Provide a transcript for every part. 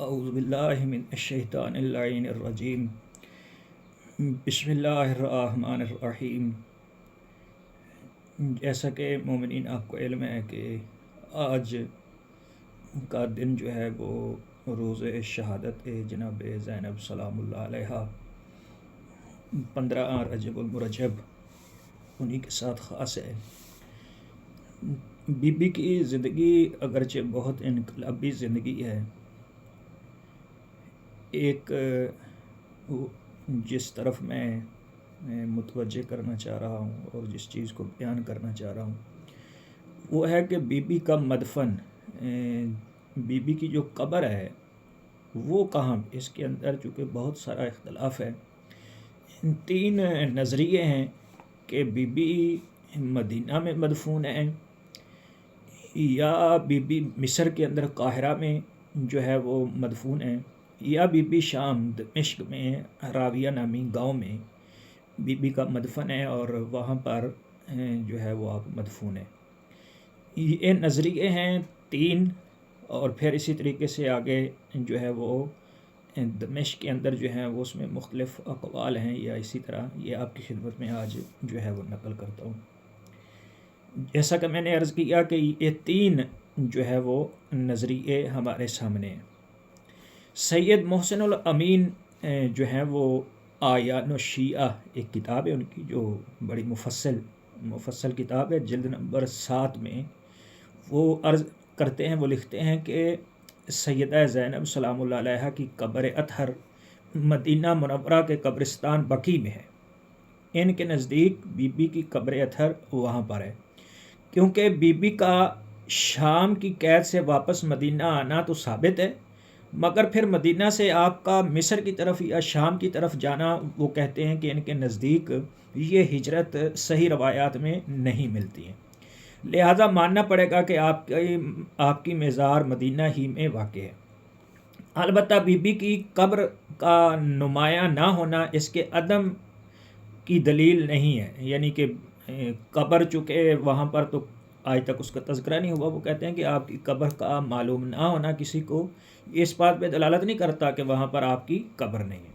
اعوذ باللہ من الشیطان اللعین الرجیم بسم اللہ الرحمن الرحیم۔ جیسا کہ مومنین آپ کو علم ہے کہ آج کا دن جو ہے وہ روز شہادت جناب زینب سلام اللہ علیہ 15 رجب المرجب انہی کے ساتھ خاص ہے۔ بی بی کی زندگی اگرچہ بہت انقلابی زندگی ہے، ایک جس طرف میں متوجہ کرنا چاہ رہا ہوں اور جس چیز کو بیان کرنا چاہ رہا ہوں وہ ہے کہ بی بی کا مدفن، بی بی کی جو قبر ہے وہ کہاں، اس کے اندر چونکہ بہت سارا اختلاف ہے۔ 3 نظریے ہیں کہ بی بی مدینہ میں مدفون ہیں، یا بی بی مصر کے اندر قاہرہ میں جو ہے وہ مدفون ہیں، یا بی بی شام دمشق میں راویہ نامی گاؤں میں بی بی کا مدفن ہے اور وہاں پر جو ہے وہ آپ مدفون ہیں۔ یہ نظریے ہیں 3، اور پھر اسی طریقے سے آگے جو ہے وہ دمشق کے اندر جو ہے وہ اس میں مختلف اقوال ہیں، یا اسی طرح یہ آپ کی خدمت میں آج جو ہے وہ نقل کرتا ہوں۔ جیسا کہ میں نے عرض کیا کہ یہ 3 جو ہے وہ نظریے ہمارے سامنے ہیں۔ سید محسن الامین جو ہیں وہ آیان الشیعہ ایک کتاب ہے ان کی، جو بڑی مفصل کتاب ہے، جلد نمبر 7 میں وہ عرض کرتے ہیں، وہ لکھتے ہیں کہ سیدہ زینب سلام اللہ علیہ کی قبر اطہر مدینہ منورہ کے قبرستان بقیع میں ہے۔ ان کے نزدیک بی بی کی قبر اطہر وہاں پر ہے، کیونکہ بی بی کا شام کی قید سے واپس مدینہ آنا تو ثابت ہے، مگر پھر مدینہ سے آپ کا مصر کی طرف یا شام کی طرف جانا، وہ کہتے ہیں کہ ان کے نزدیک یہ ہجرت صحیح روایات میں نہیں ملتی ہیں، لہذا ماننا پڑے گا کہ آپ کی مزار مدینہ ہی میں واقع ہے۔ البتہ بی بی کی قبر کا نمایاں نہ ہونا اس کے عدم کی دلیل نہیں ہے، یعنی کہ قبر چونکہ وہاں پر تو آج تک اس کا تذکرہ نہیں ہوا، وہ کہتے ہیں کہ آپ کی قبر کا معلوم نہ ہونا کسی کو اس بات پہ دلالت نہیں کرتا کہ وہاں پر آپ کی قبر نہیں ہے،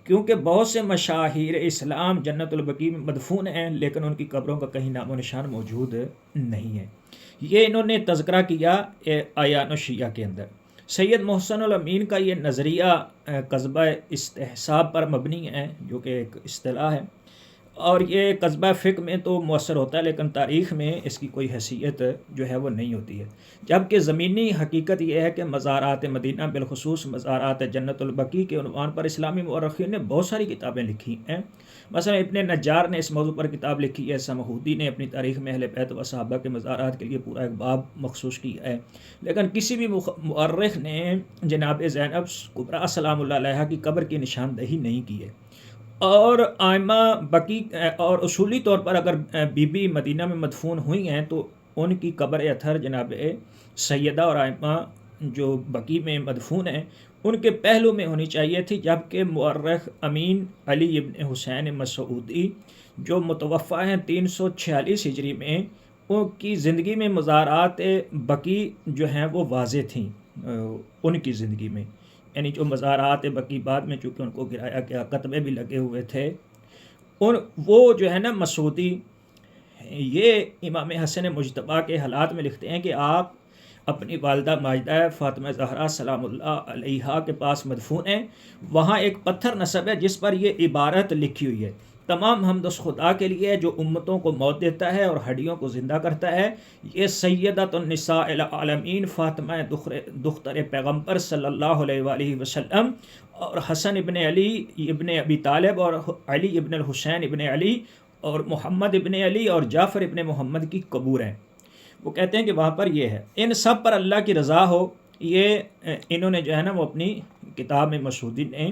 کیونکہ بہت سے مشاہیر اسلام جنت البقیع میں مدفون ہیں، لیکن ان کی قبروں کا کہیں نام و نشان موجود نہیں ہے۔ یہ انہوں نے تذکرہ کیا آیان الشیعہ کے اندر۔ سید محسن الامین کا یہ نظریہ قصبہ استحساب پر مبنی ہے، جو کہ ایک اصطلاح ہے، اور یہ قصبہ فقہ میں تو مؤثر ہوتا ہے، لیکن تاریخ میں اس کی کوئی حیثیت جو ہے وہ نہیں ہوتی ہے، جبکہ زمینی حقیقت یہ ہے کہ مزارات مدینہ بالخصوص مزارات جنت البقیع کے عنوان پر اسلامی مورخین نے بہت ساری کتابیں لکھی ہیں۔ مثلا ابن نجار نے اس موضوع پر کتاب لکھی ہے، سمہودی نے اپنی تاریخ میں اہل بیت و صحابہ کے مزارات کے لیے پورا ایک باب مخصوص کیا ہے، لیکن کسی بھی مورخ نے جناب زینب کبریٰ سلام اللہ علیہ کی قبر کی نشاندہی نہیں کی ہے۔ اور ائمہ بقیع اور اصولی طور پر اگر بی بی مدینہ میں مدفون ہوئی ہیں تو ان کی قبر اطہر جناب سیدہ اور ائمہ جو بقیع میں مدفون ہیں ان کے پہلو میں ہونی چاہیے تھی، جبکہ مورخ امین علی ابن حسین مسعودی جو متوفی ہیں 346 ہجری میں، ان کی زندگی میں مزارات بقیع جو ہیں وہ واضح تھیں ان کی زندگی میں، یعنی جو مزارات بقیع بعد میں چونکہ ان کو گرایا گیا، قطبے بھی لگے ہوئے تھے، وہ جو ہے نا مسعودی یہ امام حسن مجتبیٰ کے حالات میں لکھتے ہیں کہ آپ اپنی والدہ ماجدہ فاطمہ زہرا سلام اللہ علیہا کے پاس مدفون ہیں، وہاں ایک پتھر نصب ہے جس پر یہ عبارت لکھی ہوئی ہے: تمام حمد اس خدا کے لیے جو امتوں کو موت دیتا ہے اور ہڈیوں کو زندہ کرتا ہے، یہ سیدۃ النساء العالمین فاطمہ دختر پیغمبر صلی اللہ علیہ وآلہ وسلم اور حسن ابن علی ابن ابی طالب اور علی ابن الحسین ابن علی اور محمد ابن علی اور جعفر ابن محمد کی قبور ہیں۔ وہ کہتے ہیں کہ وہاں پر یہ ہے، ان سب پر اللہ کی رضا ہو۔ یہ انہوں نے جو ہے نا وہ اپنی کتاب میں مسعودی نے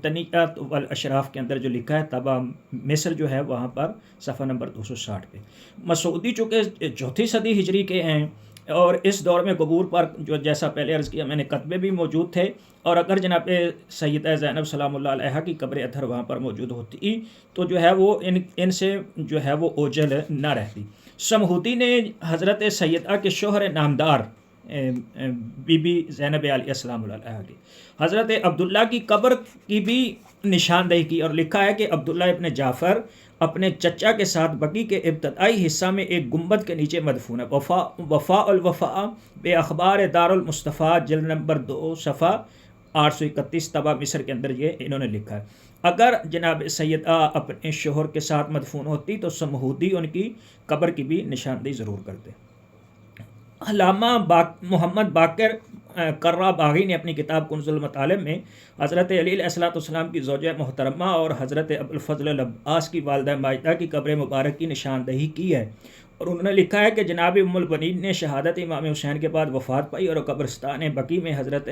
تنیات والاشراف کے اندر جو لکھا ہے، طبع مصر جو ہے وہاں پر صفحہ نمبر 260 پہ۔ مسعودی چونکہ 4 صدی ہجری کے ہیں، اور اس دور میں قبور پر جو جیسا پہلے عرض کیا میں نے قطبے بھی موجود تھے، اور اگر جناب سیدہ زینب سلام اللہ علیہ کی قبر اطہر وہاں پر موجود ہوتی تو جو ہے وہ ان سے جو ہے وہ اوجل نہ رہتی۔ سمہودی نے حضرت سیدہ کے شوہر نامدار بی بی زینب علیہ السلام علیہ کی۔ حضرت عبداللہ کی قبر کی بھی نشاندہی کی، اور لکھا ہے کہ عبداللہ ابن جعفر اپنے چچا کے ساتھ بقیع کے ابتدائی حصہ میں ایک گنبد کے نیچے مدفون ہے۔ وفاء الوفاء بے اخبار دار المصطفیٰ جلد نمبر 2 صفحہ 831 طبع مصر کے اندر یہ انہوں نے لکھا ہے۔ اگر جناب سیدہ اپنے شوہر کے ساتھ مدفون ہوتی تو سمہودی ان کی قبر کی بھی نشاندہی ضرور کرتے۔ علامہ محمد باقر کرہ باغی نے اپنی کتاب کنز المطالب میں حضرت علی علیہ السلام کی زوجہ محترمہ اور حضرت ابوالفضل العباس کی والدہ ماجدہ کی قبر مبارک کی نشاندہی کی ہے، اور انہوں نے لکھا ہے کہ جناب ام البنین نے شہادت امام حسین کے بعد وفات پائی اور قبرستان بقیع میں حضرت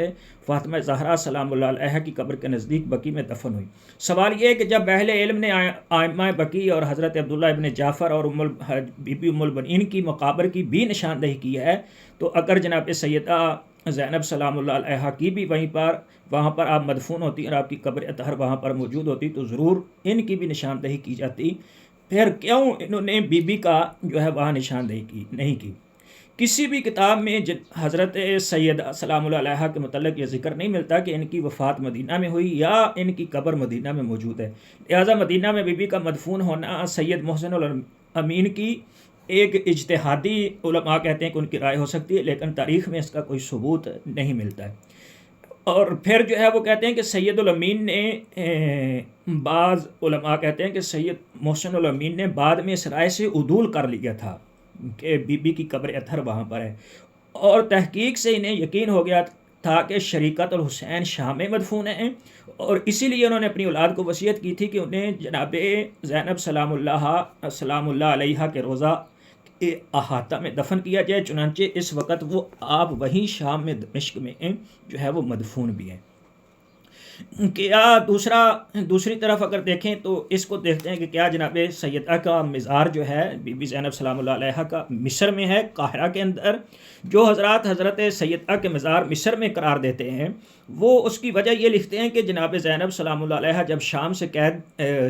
فاطمہ زہرا سلام اللہ علیہ کی قبر کے نزدیک بقیع میں دفن ہوئی۔ سوال یہ ہے کہ جب اہل علم نے ائمہ بقیع اور حضرت عبداللہ ابن جعفر اور بی بی ام البنین کی مقابر کی بھی نشاندہی کی ہے، تو اگر جناب سیدہ زینب سلام اللہ علیہ کی بھی وہاں پر آپ مدفون ہوتی اور آپ کی قبر اطہر وہاں پر موجود ہوتی تو ضرور ان کی بھی نشاندہی کی جاتی۔ پھر کیوں انہوں نے بی بی کا جو ہے وہاں نشاندہی نہیں کی؟ کسی بھی کتاب میں حضرت سیدہ سلام اللہ علیہ کے متعلق یہ ذکر نہیں ملتا کہ ان کی وفات مدینہ میں ہوئی یا ان کی قبر مدینہ میں موجود ہے، لہٰذا مدینہ میں بی بی کا مدفون ہونا سید محسن الامین کی ایک اجتہادی علماء کہتے ہیں کہ ان کی رائے ہو سکتی ہے، لیکن تاریخ میں اس کا کوئی ثبوت نہیں ملتا ہے۔ اور پھر جو ہے وہ کہتے ہیں کہ سید الامین نے بعض علماء کہتے ہیں کہ سید محسن الامین نے بعد میں اس رائے سے عدول کر لیا تھا کہ بی بی کی قبر اطہر وہاں پر ہے، اور تحقیق سے انہیں یقین ہو گیا تھا کہ شریکت الحسین شام میں مدفون ہیں، اور اسی لیے انہوں نے اپنی اولاد کو وصیت کی تھی کہ انہیں جناب زینب سلام اللہ علیہ کے روضہ احاطہ میں دفن کیا جائے، چنانچہ اس وقت وہ آپ وہیں شام میں دمشق میں جو ہے وہ مدفون بھی ہیں۔ کیا دوسری طرف اگر دیکھیں تو اس کو دیکھتے ہیں کہ کیا جناب سیدہ کا مزار جو ہے بی بی زینب سلام اللہ علیہ کا مصر میں ہے، قاہرہ کے اندر۔ جو حضرت سیدہ کے مزار مصر میں قرار دیتے ہیں وہ اس کی وجہ یہ لکھتے ہیں کہ جناب زینب سلام اللہ علیہ جب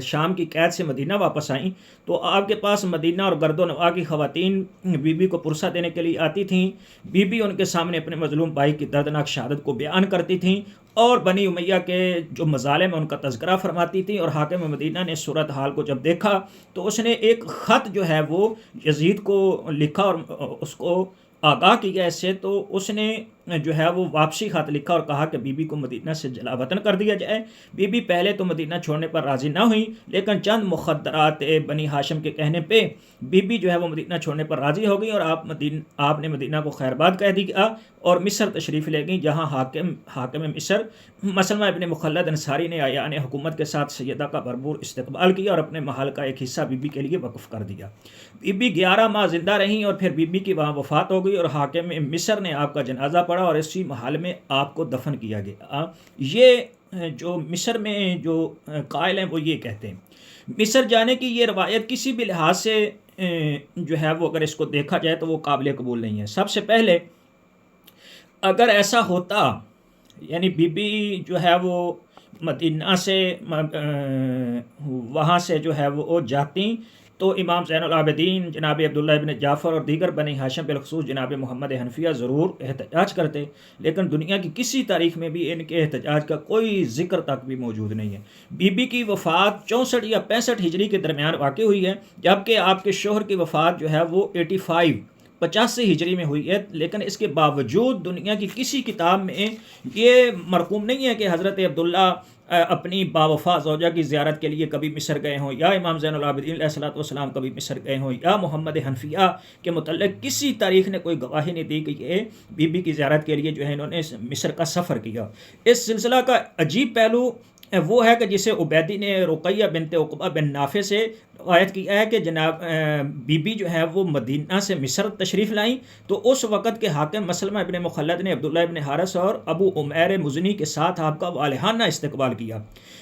شام کی قید سے مدینہ واپس آئیں تو آپ کے پاس مدینہ اور گرد و نواح کی خواتین بی بی کو پرسہ دینے کے لیے آتی تھیں۔ بی بی ان کے سامنے اپنے مظلوم بھائی کی دردناک شہادت کو بیان کرتی تھیں اور بنی امیہ کے جو مظالم ان کا تذکرہ فرماتی تھیں، اور حاکم مدینہ نے صورت حال کو جب دیکھا تو اس نے ایک خط جو ہے وہ یزید کو لکھا اور اس کو آگاہ کیا اس سے، تو اس نے جو ہے وہ واپسی خط لکھا اور کہا کہ بی بی کو مدینہ سے جلا وطن کر دیا جائے۔ بی بی پہلے تو مدینہ چھوڑنے پر راضی نہ ہوئی، لیکن چند مخدرات بنی ہاشم کے کہنے پہ بی بی جو ہے وہ مدینہ چھوڑنے پر راضی ہو گئی، اور آپ نے مدینہ کو خیر باد کہہ دیا اور مصر تشریف لے گئیں، جہاں حاکم مصر مسلمہ ابن مخلد انصاری نے اعیان حکومت کے ساتھ سیدہ کا بھرپور استقبال کیا اور اپنے محل کا ایک حصہ بی بی کے لیے وقف کر دیا۔ بی بی 11 ماہ زندہ رہیں اور پھر بی بی کی وہاں وفات ہو گئی، اور حاکم مصر نے آپ کا جنازہ پڑھا اور اسی محل میں آپ کو دفن کیا گیا۔ یہ جو مصر میں جو قائل ہیں وہ یہ کہتے ہیں۔ مصر جانے کی یہ روایت کسی بھی لحاظ سے جو ہے وہ اگر اس کو دیکھا جائے تو وہ قابل قبول نہیں ہے۔ سب سے پہلے اگر ایسا ہوتا یعنی بی بی جو ہے وہ مدینہ سے وہاں سے جو ہے وہ جاتی تو امام زین العابدین جناب عبداللہ ابن جعفر اور دیگر بنی ہاشم بالخصوص جناب محمد حنفیہ ضرور احتجاج کرتے، لیکن دنیا کی کسی تاریخ میں بھی ان کے احتجاج کا کوئی ذکر تک بھی موجود نہیں ہے۔ بی بی کی وفات 64 یا 65 ہجری کے درمیان واقع ہوئی ہے، جبکہ آپ کے شوہر کی وفات جو ہے وہ 85 ہجری میں ہوئی ہے، لیکن اس کے باوجود دنیا کی کسی کتاب میں یہ مرقوم نہیں ہے کہ حضرت عبداللہ اپنی باوفا زوجہ کی زیارت کے لیے کبھی مصر گئے ہوں، یا امام زین العابدین علیہ السلام کبھی مصر گئے ہوں، یا محمد حنفیہ کے متعلق کسی تاریخ نے کوئی گواہی نہیں دی کہ یہ بی بی کی زیارت کے لیے جو ہے انہوں نے مصر کا سفر کیا۔ اس سلسلہ کا عجیب پہلو وہ ہے کہ جسے عبیدی نے رقیہ بنت عقبہ بن نافع سے روایت کیا ہے کہ جناب بی بی جو ہے وہ مدینہ سے مصر تشریف لائیں تو اس وقت کے حاکم مسلمہ ابن مخلد نے عبداللہ ابن حارث اور ابو عمیر مزنی کے ساتھ آپ کا والہانہ استقبال کیا۔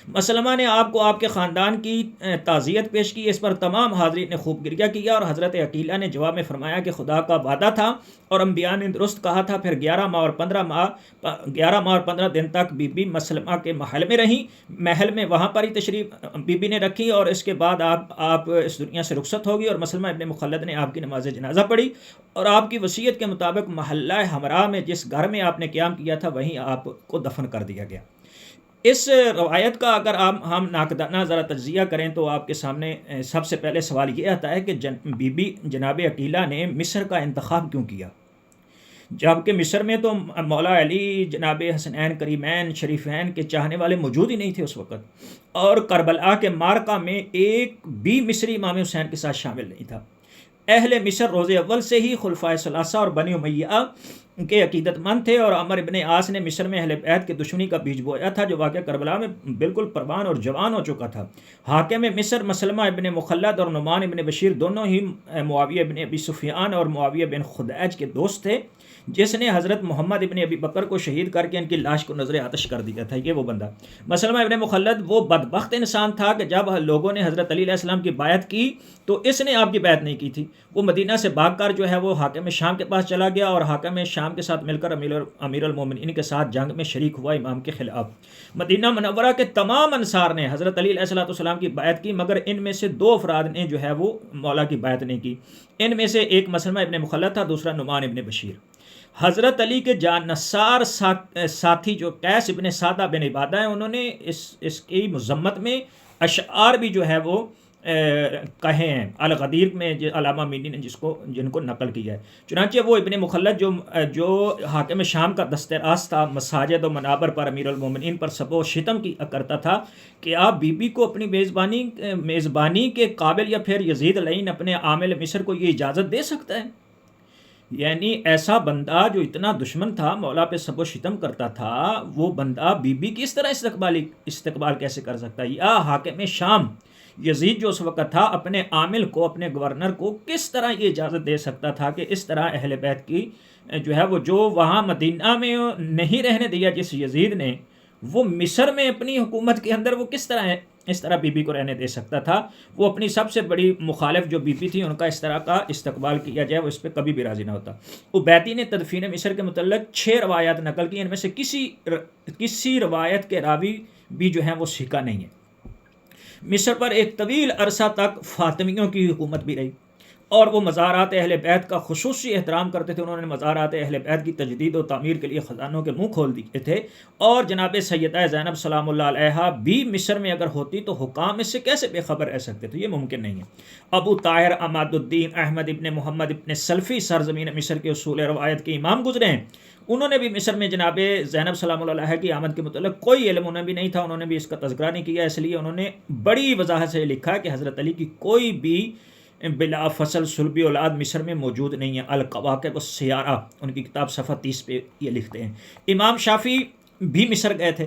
مسلمہ نے آپ کو آپ کے خاندان کی تعزیت پیش کی، اس پر تمام حاضرین نے خوب گریہ کیا، اور حضرت عقیلہ نے جواب میں فرمایا کہ خدا کا وعدہ تھا اور انبیاء نے درست کہا تھا۔ پھر 11 ماہ اور 15 دن تک بی بی مسلمہ کے محل میں رہیں، محل میں وہاں پر ہی تشریف بی بی نے رکھی، اور اس کے بعد آپ اس دنیا سے رخصت ہوگی، اور مسلمہ ابن مخلد نے آپ کی نماز جنازہ پڑھی، اور آپ کی وصیت کے مطابق محلہ حمراء میں جس گھر میں آپ نے قیام کیا تھا وہیں آپ کو دفن کر دیا گیا۔ اس روایت کا اگر ہم ناقدانہ ذرا تجزیہ کریں تو آپ کے سامنے سب سے پہلے سوال یہ آتا ہے کہ بی بی جناب عقیلہ نے مصر کا انتخاب کیوں کیا، جبکہ مصر میں تو مولا علی، جناب حسنین کریمین شریفین کے چاہنے والے موجود ہی نہیں تھے اس وقت، اور کربلا کے معرکہ میں ایک بھی مصری امام حسین کے ساتھ شامل نہیں تھا۔ اہل مصر روز اول سے ہی خلفائے ثلاثہ اور بنی امیہ کے عقیدت مند تھے، اور عمر ابن عاص نے مصر میں اہل بیت کے دشمنی کا بیج بویا تھا، جو واقعہ کربلا میں بالکل پروان اور جوان ہو چکا تھا۔ حاکم مصر مسلمہ ابن مخلد اور نعمان ابن بشیر دونوں ہی معاویہ ابن ابی سفیان اور معاویہ بن خدیج کے دوست تھے، جس نے حضرت محمد ابن ابی بکر کو شہید کر کے ان کی لاش کو نظر آتش کر دیا تھا۔ یہ وہ بندہ مسلمہ ابن مخلد وہ بدبخت انسان تھا کہ جب لوگوں نے حضرت علی علیہ السلام کی بیعت کی تو اس نے آپ کی بیعت نہیں کی تھی۔ وہ مدینہ سے بھاگ کر جو ہے وہ حاکم شام کے پاس چلا گیا، اور حاکم شام کے ساتھ مل کر امیر المومنین کے ساتھ جنگ میں شریک ہوا امام کے خلاف۔ مدینہ منورہ کے تمام انصار نے حضرت علی علیہ السلام کی بیعت کی، مگر ان میں سے 2 افراد نے جو ہے وہ مولا کی بیعت نہیں کی۔ ان میں سے ایک مسلمہ ابن مخلد تھا، دوسرا نعمان ابن بشیر۔ حضرت علی کے جانصار ساتھی جو قیس ابن سعدہ بن عبادہ ہیں، انہوں نے اس کی مذمت میں اشعار بھی جو ہے وہ کہے ہیں، الغدیر میں علامہ مینی نے جن کو نقل کیا ہے۔ چنانچہ وہ ابن مخلد جو حاکم شام کا دست راست تھا، مساجد و منابر پر امیر المومنین پر سب و شتم کی کرتا تھا کہ آپ بی بی کو اپنی میزبانی کے قابل یا پھر یزید لعین اپنے عامل مصر کو یہ اجازت دے سکتا ہے؟ یعنی ایسا بندہ جو اتنا دشمن تھا، مولا پہ سب و شتم کرتا تھا، وہ بندہ بی بی کی اس طرح استقبال کیسے کر سکتا ہے؟ یا حاکم شام یزید جو اس وقت تھا اپنے عامل کو، اپنے گورنر کو کس طرح یہ اجازت دے سکتا تھا کہ اس طرح اہل بیت کی جو ہے وہ جو وہاں مدینہ میں نہیں رہنے دیا جس یزید نے، وہ مصر میں اپنی حکومت کے اندر وہ کس طرح اس طرح بی بی کو رہنے دے سکتا تھا؟ وہ اپنی سب سے بڑی مخالف جو بی بی تھی ان کا اس طرح کا استقبال کیا جائے وہ اس پہ کبھی بھی راضی نہ ہوتا۔ عبیدی نے تدفین مصر کے متعلق 6 روایات نقل کی، ان میں سے کسی روایت کے راوی بھی جو ہیں وہ سکہ نہیں ہے۔ مصر پر ایک طویل عرصہ تک فاطمیوں کی حکومت بھی رہی، اور وہ مزارات اہل بیت کا خصوصی احترام کرتے تھے۔ انہوں نے مزارات اہل بیت کی تجدید و تعمیر کے لیے خزانوں کے منہ کھول دیے تھے، اور جناب سیدہ زینب سلام اللہ علیہا بھی مصر میں اگر ہوتی تو حکام اس سے کیسے بے خبر رہ سکتے تھے؟ یہ ممکن نہیں ہے۔ ابو طاہر عماد الدین احمد ابن محمد ابن سلفی سرزمین مصر کے اصول روایت کے امام گزرے ہیں، انہوں نے بھی مصر میں جناب زینب سلام اللہ علیہ کی آمد کے متعلق کوئی علم انہیں بھی نہیں تھا، انہوں نے بھی اس کا تذکرہ نہیں کیا، اس لیے انہوں نے بڑی وضاحت سے لکھا کہ حضرت علی کی کوئی بھی بلا فصل صلبی اولاد مصر میں موجود نہیں ہے۔ القواقب السیارہ ان کی کتاب صفحہ 30 پہ یہ لکھتے ہیں۔ امام شافعی بھی مصر گئے تھے،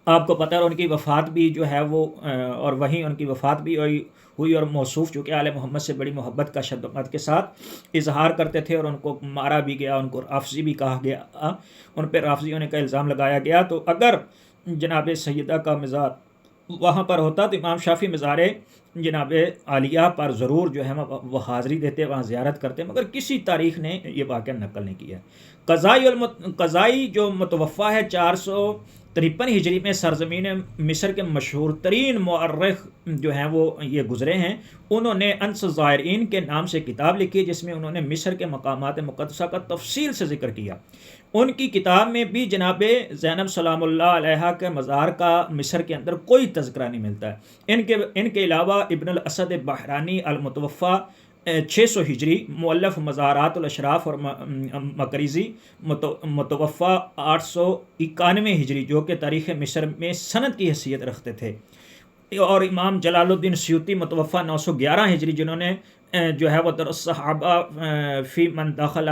آپ کو پتہ ہے، ان کی وفات بھی جو ہے وہ اور وہیں ان کی وفات بھی ہوئی، اور موصوف چونکہ آل محمد سے بڑی محبت کا شدت کے ساتھ اظہار کرتے تھے، اور ان کو مارا بھی گیا، ان کو رافضی بھی کہا گیا، ان پہ رافضی ہونے کا الزام لگایا گیا۔ تو اگر جناب سیدہ کا مزار وہاں پر ہوتا تو امام شافعی مزار جناب عالیہ پر ضرور جو ہے وہ حاضری دیتے، وہاں زیارت کرتے، مگر کسی تاریخ نے یہ واقعہ نقل نہیں کیا۔ قضائی جو متوفہ ہے 453 ہجری میں سرزمین مصر کے مشہور ترین مورخ جو ہیں وہ یہ گزرے ہیں، انہوں نے انس الزائرین کے نام سے کتاب لکھی جس میں انہوں نے مصر کے مقامات مقدسہ کا تفصیل سے ذکر کیا۔ ان کی کتاب میں بھی جناب زینب سلام اللہ علیہ کے مزار کا مصر کے اندر کوئی تذکرہ نہیں ملتا ہے۔ ان کے علاوہ ابن الاسد بحرانی المتوفہ 600 ہجری مؤلف مزارات الاشراف اور مقریزی متوفہ 891 ہجری جو کہ تاریخ مصر میں سند کی حیثیت رکھتے تھے، اور امام جلال الدین سیوطی متوفہ 911 ہجری جنہوں نے جو ہے وہ در الصحابہ فی من دخل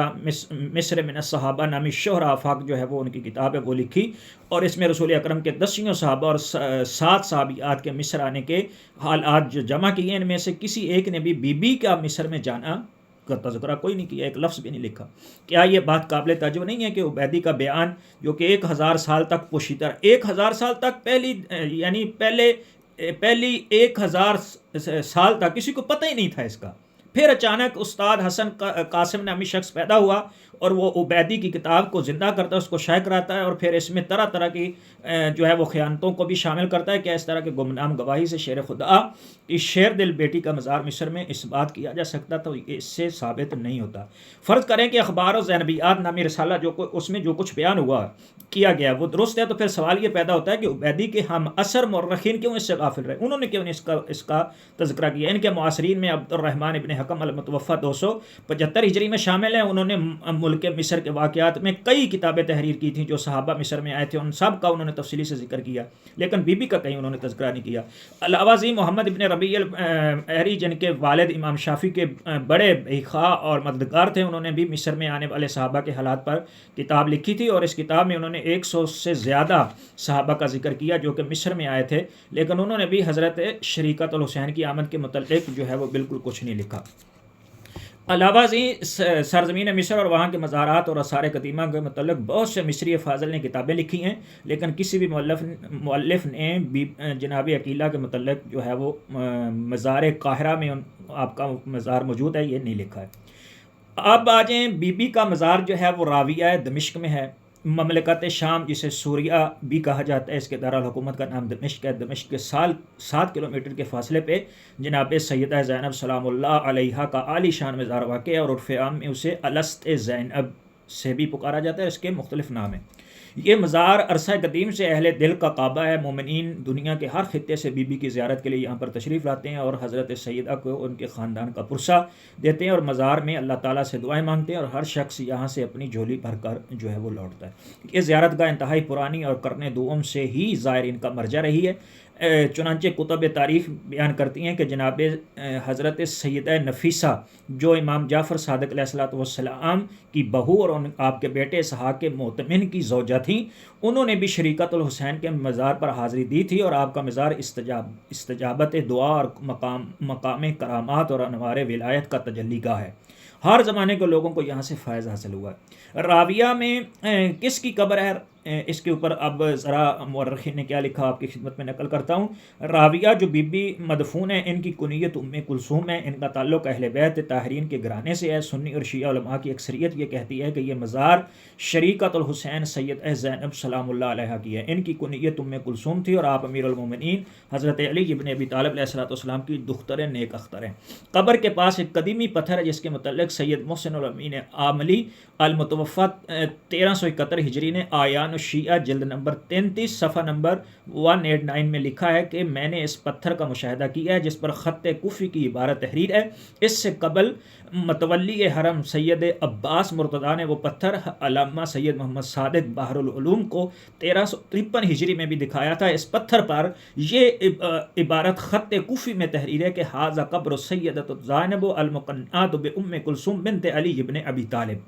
مصر من الصحابہ نامی شہر آفاق جو ہے وہ ان کی کتاب ہے وہ لکھی، اور اس میں رسول اکرم کے 10 صحابہ اور 7 صحابیات کے مصر آنے کے حالات جو جمع کیے، ان میں سے کسی ایک نے بھی بی بی کا مصر میں جانا کا تذکرہ کوئی نہیں کیا، ایک لفظ بھی نہیں لکھا۔ کیا یہ بات قابل تعجب نہیں ہے کہ عبیدی کا بیان جو کہ 1000 سال تک پوشیدہ، 1000 سال تک پہلی 1000 سال تک کسی کو پتہ ہی نہیں تھا اس کا، پھر اچانک استاد حسن قاسم نامی شخص پیدا ہوا اور وہ عبیدی کی کتاب کو زندہ کرتا ہے، اس کو شائع کراتا ہے، اور پھر اس میں طرح طرح کی جو ہے وہ خیانتوں کو بھی شامل کرتا ہے کہ اس طرح کے گمنام گواہی سے شیر خدا اس شیر دل بیٹی کا مزار مصر میں اس بات کیا جا سکتا، تو اس سے ثابت نہیں ہوتا۔ فرض کریں کہ اخبار و زینبیات نامی رسالہ اس میں جو کچھ بیان ہوا کیا گیا وہ درست ہے، تو پھر سوال یہ پیدا ہوتا ہے کہ عبیدی کے ہم اثر مورخین کیوں اس سے غافل رہے، انہوں نے کیوں نہیں اس کا تذکرہ کیا۔ ان کے معاصرین میں عبد الرحمن ابن حکم المتوفی 275 ہجری میں شامل ہیں، انہوں نے ملک مصر کے واقعات میں کئی کتابیں تحریر کی تھیں جو صحابہ مصر میں آئے تھے، ان سب کا انہوں نے تفصیلی سے ذکر کیا، لیکن بی بی کا کہیں انہوں نے تذکرہ نہیں کیا۔ علاوہ ازیں محمد ابن ربیع العری جن کے والد امام شافعی کے بڑے خواہ اور مددگار تھے، انہوں نے بھی مصر میں آنے والے صحابہ کے حالات پر کتاب لکھی تھی، اور اس کتاب میں انہوں نے 100 سے زیادہ صحابہ کا ذکر کیا جو کہ مصر میں آئے تھے، لیکن انہوں نے بھی حضرت شریکت الحسین کی آمد کے متعلق جو ہے وہ بالکل کچھ نہیں لکھا۔ علاوہ ازیں سرزمین مصر اور وہاں کے مزارات اور آثار قدیمہ کے متعلق بہت سے مصری افاضل نے کتابیں لکھی ہیں، لیکن کسی بھی مؤلف نے جناب عقیلہ کے متعلق جو ہے وہ مزار قاہرہ میں آپ کا مزار موجود ہے یہ نہیں لکھا ہے۔ اب آ جائیں بی بی کا مزار جو ہے وہ راویہ دمشق میں ہے، مملکت شام جسے سوریہ بھی کہا جاتا ہے، اس کے دارالحکومت کا نام دمشق ہے۔ دمشق کے 7 کلومیٹر کے فاصلے پہ جناب سیدہ زینب سلام اللہ علیہا کا عالی شان مزار واقع ہے، اور عرف عام میں اسے الست زینب سے بھی پکارا جاتا ہے، اس کے مختلف نام ہیں۔ یہ مزار عرصہ قدیم سے اہل دل کا کعبہ ہے، مومنین دنیا کے ہر خطے سے بی بی کی زیارت کے لیے یہاں پر تشریف لاتے ہیں اور حضرت سیدہ کو ان کے خاندان کا پرسہ دیتے ہیں، اور مزار میں اللہ تعالیٰ سے دعائیں مانگتے ہیں، اور ہر شخص یہاں سے اپنی جھولی بھر کر جو ہے وہ لوٹتا ہے۔ یہ زیارت گاہ انتہائی پرانی اور قرن دوم سے ہی زائرین کا مرجع رہی ہے، چنانچہ کتب تاریخ بیان کرتی ہیں کہ جناب حضرت سیدہ نفیسہ جو امام جعفر صادق علیہ السلام کی بہو اور آپ کے بیٹے اسحاق کے معتمن کی زوجہ تھیں، انہوں نے بھی شریکت الحسین کے مزار پر حاضری دی تھی، اور آپ کا مزار استجابت دعا اور مقام کرامات اور انوار ولایت کا تجلی گاہ ہے۔ ہر زمانے کے لوگوں کو یہاں سے فائز حاصل ہوا ہے۔ راویہ میں کس کی قبر ہے، اس کے اوپر اب ذرا مورخین نے کیا لکھا آپ کی خدمت میں نقل کرتا ہوں۔ راویہ جو بی بی مدفون ہے، ان کی کنیت ام کلثوم ہے، ان کا تعلق اہل بیت طاہرین کے گھرانے سے ہے۔ سنی اور شیعہ علماء کی اکثریت یہ کہتی ہے کہ یہ مزار شریکت الحسین سید زینب سلام اللہ علیہ کی ہے، ان کی کنیت ام کلثوم تھی، اور آپ امیر المومنین حضرت علی ابن ابی طالب علیہ السلام کی دختر نیک اختر ہیں۔ قبر کے پاس ایک قدیمی پتھر ہے جس کے متعلق سید محسن الامین عاملی المتوفی 1371 ہجری نے آیان الشیعہ جلد نمبر 33 صفحہ نمبر 189 میں لکھا ہے کہ میں نے اس پتھر کا مشاہدہ کیا ہے جس پر خط کوفی کی عبارت تحریر ہے، اس سے قبل متولی حرم سید عباس مرتضیٰ نے وہ پتھر علامہ سید محمد صادق بحر العلوم کو 1353 ہجری میں بھی دکھایا تھا۔ اس پتھر پر یہ عبارت خط کوفی میں تحریر ہے کہ ھذا قبر سیدۃ زینب المقنعۃ بام کلثوم بنت علی ابن ابی طالب،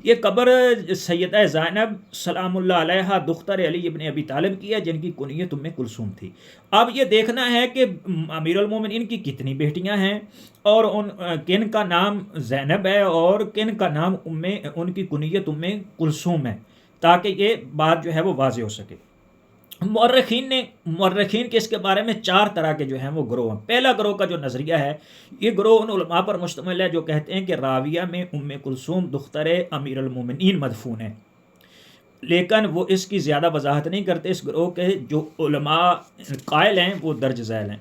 یہ قبر سیدہ زینب سلام اللہ علیہا دختر علی ابن ابی طالب کی ہے جن کی کنیت ام کلثوم تھی۔ اب یہ دیکھنا ہے کہ امیر المومنین کی کتنی بیٹیاں ہیں اور کن کا نام زینب ہے اور کن کا نام ان کی کنیت ام کلثوم ہے، تاکہ یہ بات جو ہے وہ واضح ہو سکے۔ مورخین کے اس کے بارے میں 4 طرح کے جو ہیں وہ گروہ ہیں۔ پہلا گروہ کا جو نظریہ ہے یہ گروہ ان علماء پر مشتمل ہے جو کہتے ہیں کہ راویہ میں ام کلثوم دختر امیر المومنین مدفون ہے، لیکن وہ اس کی زیادہ وضاحت نہیں کرتے۔ اس گروہ کے جو علماء قائل ہیں وہ درج ذیل ہیں: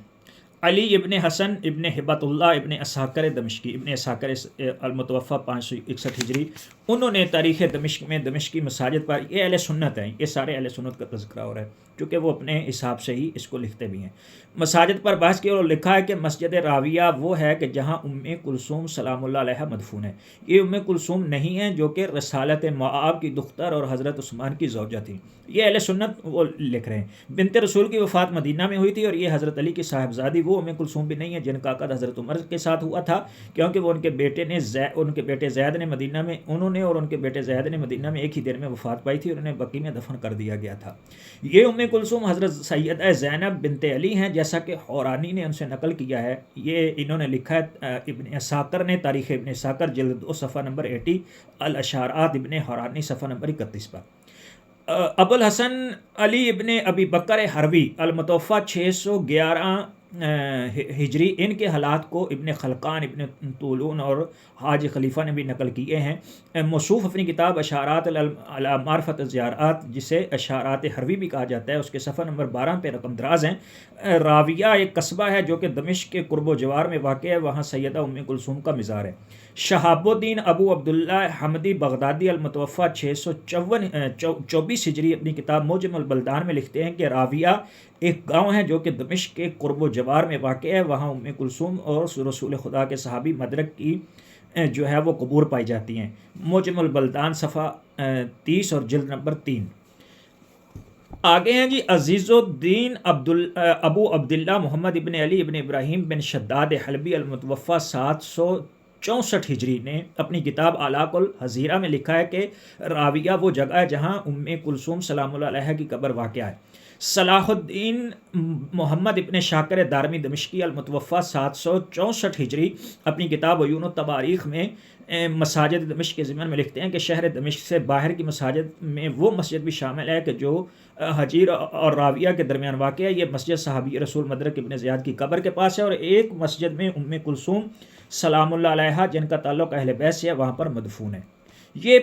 علی ابن حسن ابن ہبت اللہ ابن اسحاکر دمشقی، ابن اسحاکر المتوفی 561 ہجری، انہوں نے تاریخ دمشق میں دمشقی مساجد پر، یہ اہل سنت ہیں، یہ سارے اہل سنت کا تذکرہ ہو رہا ہے کیونکہ وہ اپنے حساب سے ہی اس کو لکھتے بھی ہیں، مساجد پر بحث کیا اور لکھا ہے کہ مسجد راویہ وہ ہے کہ جہاں ام کلثوم سلام اللہ علیہ مدفون ہے۔ یہ ام کلثوم نہیں ہیں جو کہ رسالت معاب کی دختر اور حضرت عثمان کی زوجہ تھی، یہ اہل سنت وہ لکھ رہے ہیں۔ بنت رسول کی وفات مدینہ میں ہوئی تھی اور یہ حضرت علی کی صاحبزادی وہ ام کلثوم بھی نہیں ہے جن کا عقد حضرت عمر کے ساتھ ہوا تھا، کیونکہ وہ ان کے بیٹے زید نے مدینہ میں ایک ہی دن میں وفات پائی تھی اور انہیں بقیع میں دفن کر دیا گیا تھا۔ یہ ام کلثوم حضرت سیدہ زینب بنت علی ہیں، جیسا کہ حورانی نے ان سے نقل کیا ہے. یہ انہوں نے لکھا ہے ابن اساکر نے تاریخ ابن اساکر جلد 2 صفحہ نمبر 80، الاشارات ابن حورانی صفحہ نمبر 31 پر. ابو الحسن علی ابن ابی بکر حروی المتوفہ 611 ہجری، ان کے حالات کو ابن خلقان، ابن طولون اور حاج خلیفہ نے بھی نقل کیے ہیں. موصوف اپنی کتاب اشارات علی معرفت الزیارات، جسے اشارات حروی بھی کہا جاتا ہے، اس کے صفحہ نمبر 12 پہ رقم دراز ہیں. راویہ ایک قصبہ ہے جو کہ دمشق کے قرب و جوار میں واقع ہے، وہاں سیدہ ام کلثوم کا مزار ہے. شہاب الدین ابو عبداللہ حمدی بغدادی المتوفہ 624 ہجری اپنی کتاب موجم البلدان میں لکھتے ہیں کہ راویہ ایک گاؤں ہے جو کہ دمشق کے قرب و جوار میں واقع ہے، وہاں ام کلثوم اور رسول خدا کے صحابی مدرک کی جو ہے وہ قبور پائی جاتی ہیں. موجم البلدان صفحہ 30 اور جلد نمبر 3. آگے ہیں جی عزیز الدین ابو عبداللہ محمد ابن علی ابن ابراہیم بن شداد حلبی المتوفہ 764 ہجری نے اپنی کتاب علاق الحزیرہ میں لکھا ہے کہ راویہ وہ جگہ ہے جہاں ام کلثوم سلام اللہ علیہ کی قبر واقع ہے. صلاح الدین محمد ابن شاکر دارمی دمشقی المتوفہ 764 ہجری اپنی کتاب عیون التواریخ میں مساجد دمشق کے ضمن میں لکھتے ہیں کہ شہر دمشق سے باہر کی مساجد میں وہ مسجد بھی شامل ہے کہ جو حجیر اور راویہ کے درمیان واقع ہے. یہ مسجد صحابی رسول مدرک ابن زیاد کی قبر کے پاس ہے، اور ایک مسجد میں ام کلثوم سلام اللہ علیہ جن کا تعلق اہل بیت سے ہے وہاں پر مدفون ہے. یہ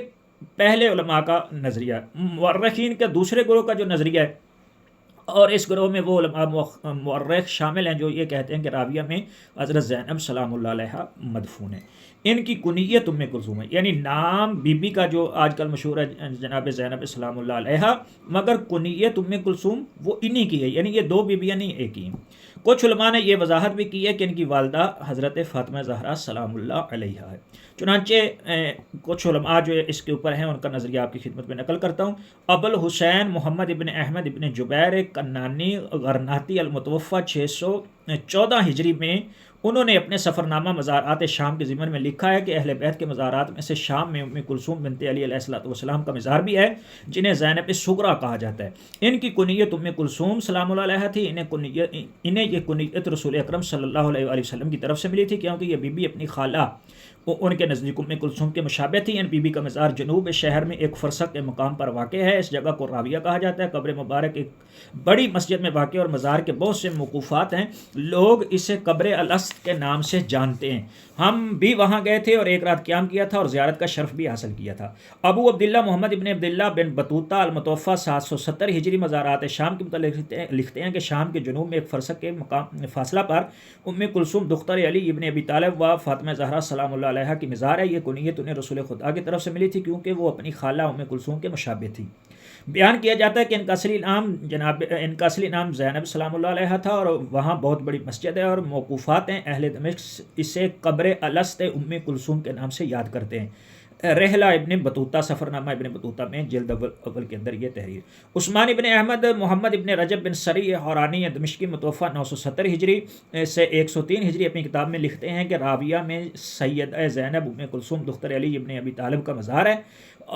پہلے علماء کا نظریہ. مورخین کے دوسرے گروہ کا جو نظریہ ہے، اور اس گروہ میں وہ علماء مورخ شامل ہیں جو یہ کہتے ہیں کہ راویہ میں حضرت زینب سلام اللہ علیہ مدفون ہے. ان کی کنیت ام کلثوم ہے، یعنی نام بی بی کا جو آج کل مشہور ہے جناب زینب سلام اللہ علیہ، مگر کنیت ام کلثوم وہ انہی کی ہے، یعنی یہ 2 بیویاں نہیں ایک ہی ہیں. کچھ علماء نے یہ وضاحت بھی کی ہے کہ ان کی والدہ حضرت فاطمہ زہرا سلام اللہ علیہ ہے. چنانچہ کچھ علماء جو اس کے اوپر ہیں ان کا نظریہ آپ کی خدمت میں نقل کرتا ہوں. ابو الحسین محمد ابن احمد ابن جبیر کنانی غرناطی المتوفہ 614 ہجری میں انہوں نے اپنے سفرنامہ مزارات شام کے ضمن میں لکھا ہے کہ اہل بیت کے مزارات میں سے شام میں ام کلثوم بنت علی علیہ الصلوۃ والسلام کا مزار بھی ہے، جنہیں زینب صغریٰ کہا جاتا ہے. ان کی کنیت ام کلثوم سلام اللہ علیہ تھی. انہیں یہ کنیت رسول اکرم صلی اللہ علیہ وآلہ وسلم کی طرف سے ملی تھی، کیونکہ یہ بی بی اپنی خالہ ان کے نزدیک ام کلثوم کے مشابہ تھی. ان بی بی کا مزار جنوب شہر میں ایک فرسخ کے مقام پر واقع ہے. اس جگہ کو راویہ کہا جاتا ہے. قبر مبارک ایک بڑی مسجد میں واقع اور مزار کے بہت سے موقوفات ہیں. لوگ اسے قبر الست کے نام سے جانتے ہیں. ہم بھی وہاں گئے تھے اور ایک رات قیام کیا تھا اور زیارت کا شرف بھی حاصل کیا تھا. ابو عبداللہ محمد ابن عبداللہ بن بطوطہ المتوفہ 770 ہجری مزارات شام کے متعلق لکھتے ہیں کہ شام کے جنوب میں ایک فرسخ کے فاصلہ پر ام کلثوم دختر علی ابن ابی طالب و فاطمہ زہرا سلام اللہ علیہ کی مزار ہے. یہ کنیت انہیں رسول خدا کی طرف سے ملی تھی کیونکہ وہ اپنی خالہ ام کلثوم کے مشابہ تھی. بیان کیا جاتا ہے کہ ان کا اصلی نام زینب سلام اللہ علیہ تھا، اور وہاں بہت بڑی مسجد ہے اور موقوفات ہیں. اہل دمشق اسے قبر الست ام کلثوم کے نام سے یاد کرتے ہیں. رحلہ ابن بطوطہ سفرنامہ ابن بطوطہ میں جلد اول کے اندر یہ تحریر. عثمان ابن احمد محمد ابن رجب بن سری حورانی دمشقی متوفہ 970 ہجری سے 103 ہجری اپنی کتاب میں لکھتے ہیں کہ راویہ میں سیدہ زینب ام کلثوم دختر علی ابن ابی طالب کا مزار ہے،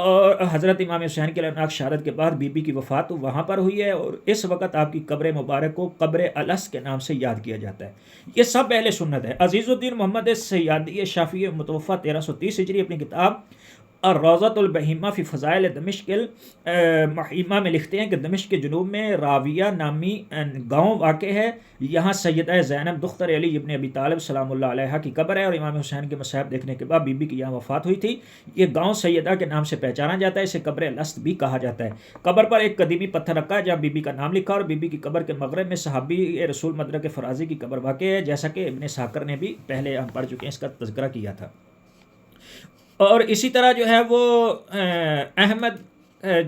اور حضرت امام حسین کی لبناک شہادت کے بعد بی بی کی وفات وہاں پر ہوئی ہے، اور اس وقت آپ کی قبر مبارک کو قبر الست کے نام سے یاد کیا جاتا ہے. یہ سب اہل سنت ہے. عزیز الدین محمد سیادی شافعی متوفہ 1330 ہجری اپنی کتاب الروضۃ البہیمہ فی فضائل دمشق المحیمہ میں لکھتے ہیں کہ دمشق کے جنوب میں راویہ نامی گاؤں واقع ہے. یہاں سیدہ زینب دختر علی ابن ابی طالب سلام اللہ علیہ کی قبر ہے، اور امام حسین کے مصائب دیکھنے کے بعد بی بی کی یہاں وفات ہوئی تھی. یہ گاؤں سیدہ کے نام سے پہچانا جاتا ہے. اسے قبر الست بھی کہا جاتا ہے. قبر پر ایک قدیمی پتھر رکھا ہے جہاں بی بی کا نام لکھا، اور بی بی کی قبر کے مغرب میں صحابی رسول مدرک فرازی کی قبر واقع ہے، جیسا کہ ابن ساکر نے بھی پہلے ہم پڑھ چکے ہیں، اس کا تذکرہ کیا تھا. اور اسی طرح جو ہے وہ احمد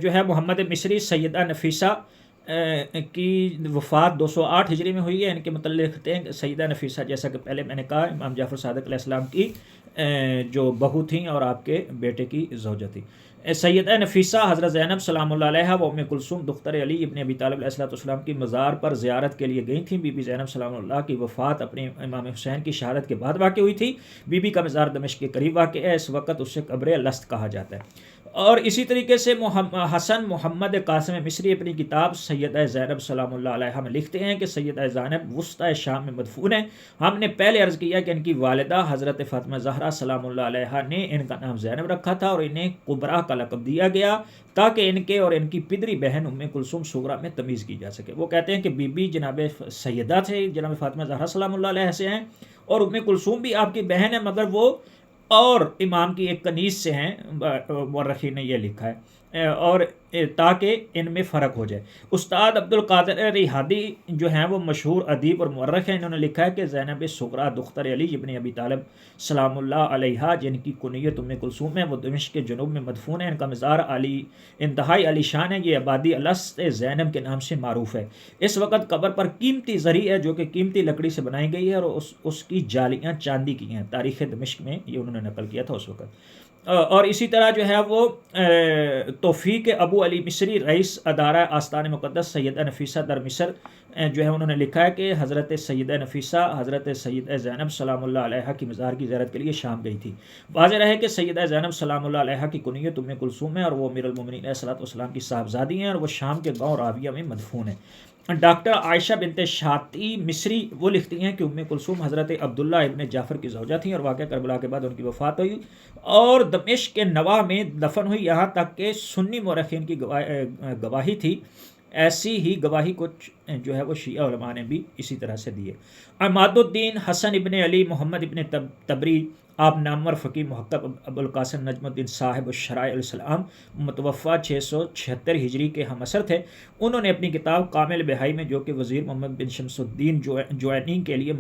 جو ہے محمد مصری سیدہ نفیسہ کی وفات 208 ہجری میں ہوئی ہے. ان کے متعلق لکھتے ہیں کہ سیدہ نفیسہ جیسا کہ پہلے میں نے کہا امام جعفر صادق علیہ السلام کی جو بہو تھیں اور آپ کے بیٹے کی زوجہ تھی. سیدہ نفیسہ حضرت زینب سلام اللہ علیہ و ام کلثوم دختر علی ابن ابی طالب علیہ السلام کی مزار پر زیارت کے لیے گئی تھیں. بی بی زینب سلام اللہ کی وفات اپنے امام حسین کی شہادت کے بعد واقع ہوئی تھی. بی بی کا مزار دمشق کے قریب واقع ہے. اس وقت اسے قبر الست کہا جاتا ہے. اور اسی طریقے سے حسن محمد قاسم مصری اپنی کتاب سیدہ زینب سلام اللہ علیہ میں لکھتے ہیں کہ سیدہ زینب وسطی شام میں مدفون ہیں. ہم نے پہلے عرض کیا کہ ان کی والدہ حضرت فاطمہ زہرا سلام اللہ علیہ نے ان کا نام زینب رکھا تھا اور انہیں کبریٰ کا لقب دیا گیا تاکہ ان کے اور ان کی پدری بہن ام کلثوم صغریٰ میں تمیز کی جا سکے. وہ کہتے ہیں کہ بی بی جناب سیدہ تھے، جناب فاطمہ زہرا سلام اللہ علیہ سے ہیں، اور ام کلثوم بھی آپ کی بہن ہے، مگر وہ اور امام کی ایک کنیز سے ہیں. مورخین نے یہ لکھا ہے، اور تاکہ ان میں فرق ہو جائے. استاد عبد القادر ریحادی جو ہیں وہ مشہور ادیب اور مورخ ہیں. انہوں نے لکھا ہے کہ زینب صغریٰ دختر علی ابن ابی طالب سلام اللہ علیہ، جن کی کنیت ام کلثوم ہے، وہ دمشق کے جنوب میں مدفون ہیں. ان کا مزار علی انتہائی علی شان ہے. یہ آبادی الست زینب کے نام سے معروف ہے. اس وقت قبر پر قیمتی زری ہے جو کہ قیمتی لکڑی سے بنائی گئی ہے، اور اس کی جالیاں چاندی کی ہیں. تاریخ دمشق میں یہ انہوں نے نقل کیا تھا اس وقت. اور اسی طرح جو ہے وہ توفیق ابو علی مصری رئیس ادارہ آستان مقدس سیدہ نفیسہ در مصر جو ہے انہوں نے لکھا ہے کہ حضرت سیدہ نفیسہ حضرت سیدہ زینب سلام اللہ علیہ کی مزار کی زیارت کے لیے شام گئی تھی. واضح رہے کہ سیدہ زینب سلام اللہ علیہ کی کنیت ام کلثوم ہے، اور وہ امیر المومنین علیہ الصلوۃ والسلام کی صاحبزادی ہیں، اور وہ شام کے گاؤں راویہ میں مدفون ہیں. ڈاکٹر عائشہ بنت شاطی مصری وہ لکھتی ہیں کہ ام کلثوم حضرت عبداللہ ابن جعفر کی زوجہ تھیں، اور واقعہ کربلا کے بعد ان کی وفات ہوئی اور دمشق کے نواح میں دفن ہوئی. یہاں تک کہ سنی مورخین کی گواہی تھی. ایسی ہی گواہی کچھ جو ہے وہ شیعہ علماء نے بھی اسی طرح سے دیے. عماد الدین حسن ابن علی محمد ابن تبری، آپ نامور فقیہ محقق ابو القاسم نجم الدین صاحب الشرائع علیہ السلام، متوفہ 676 ہجری کے ہم عصر تھے. انہوں نے اپنی کتاب کامل بہائی میں، جو کہ وزیر محمد بن شمس الدین جوینی کے لیے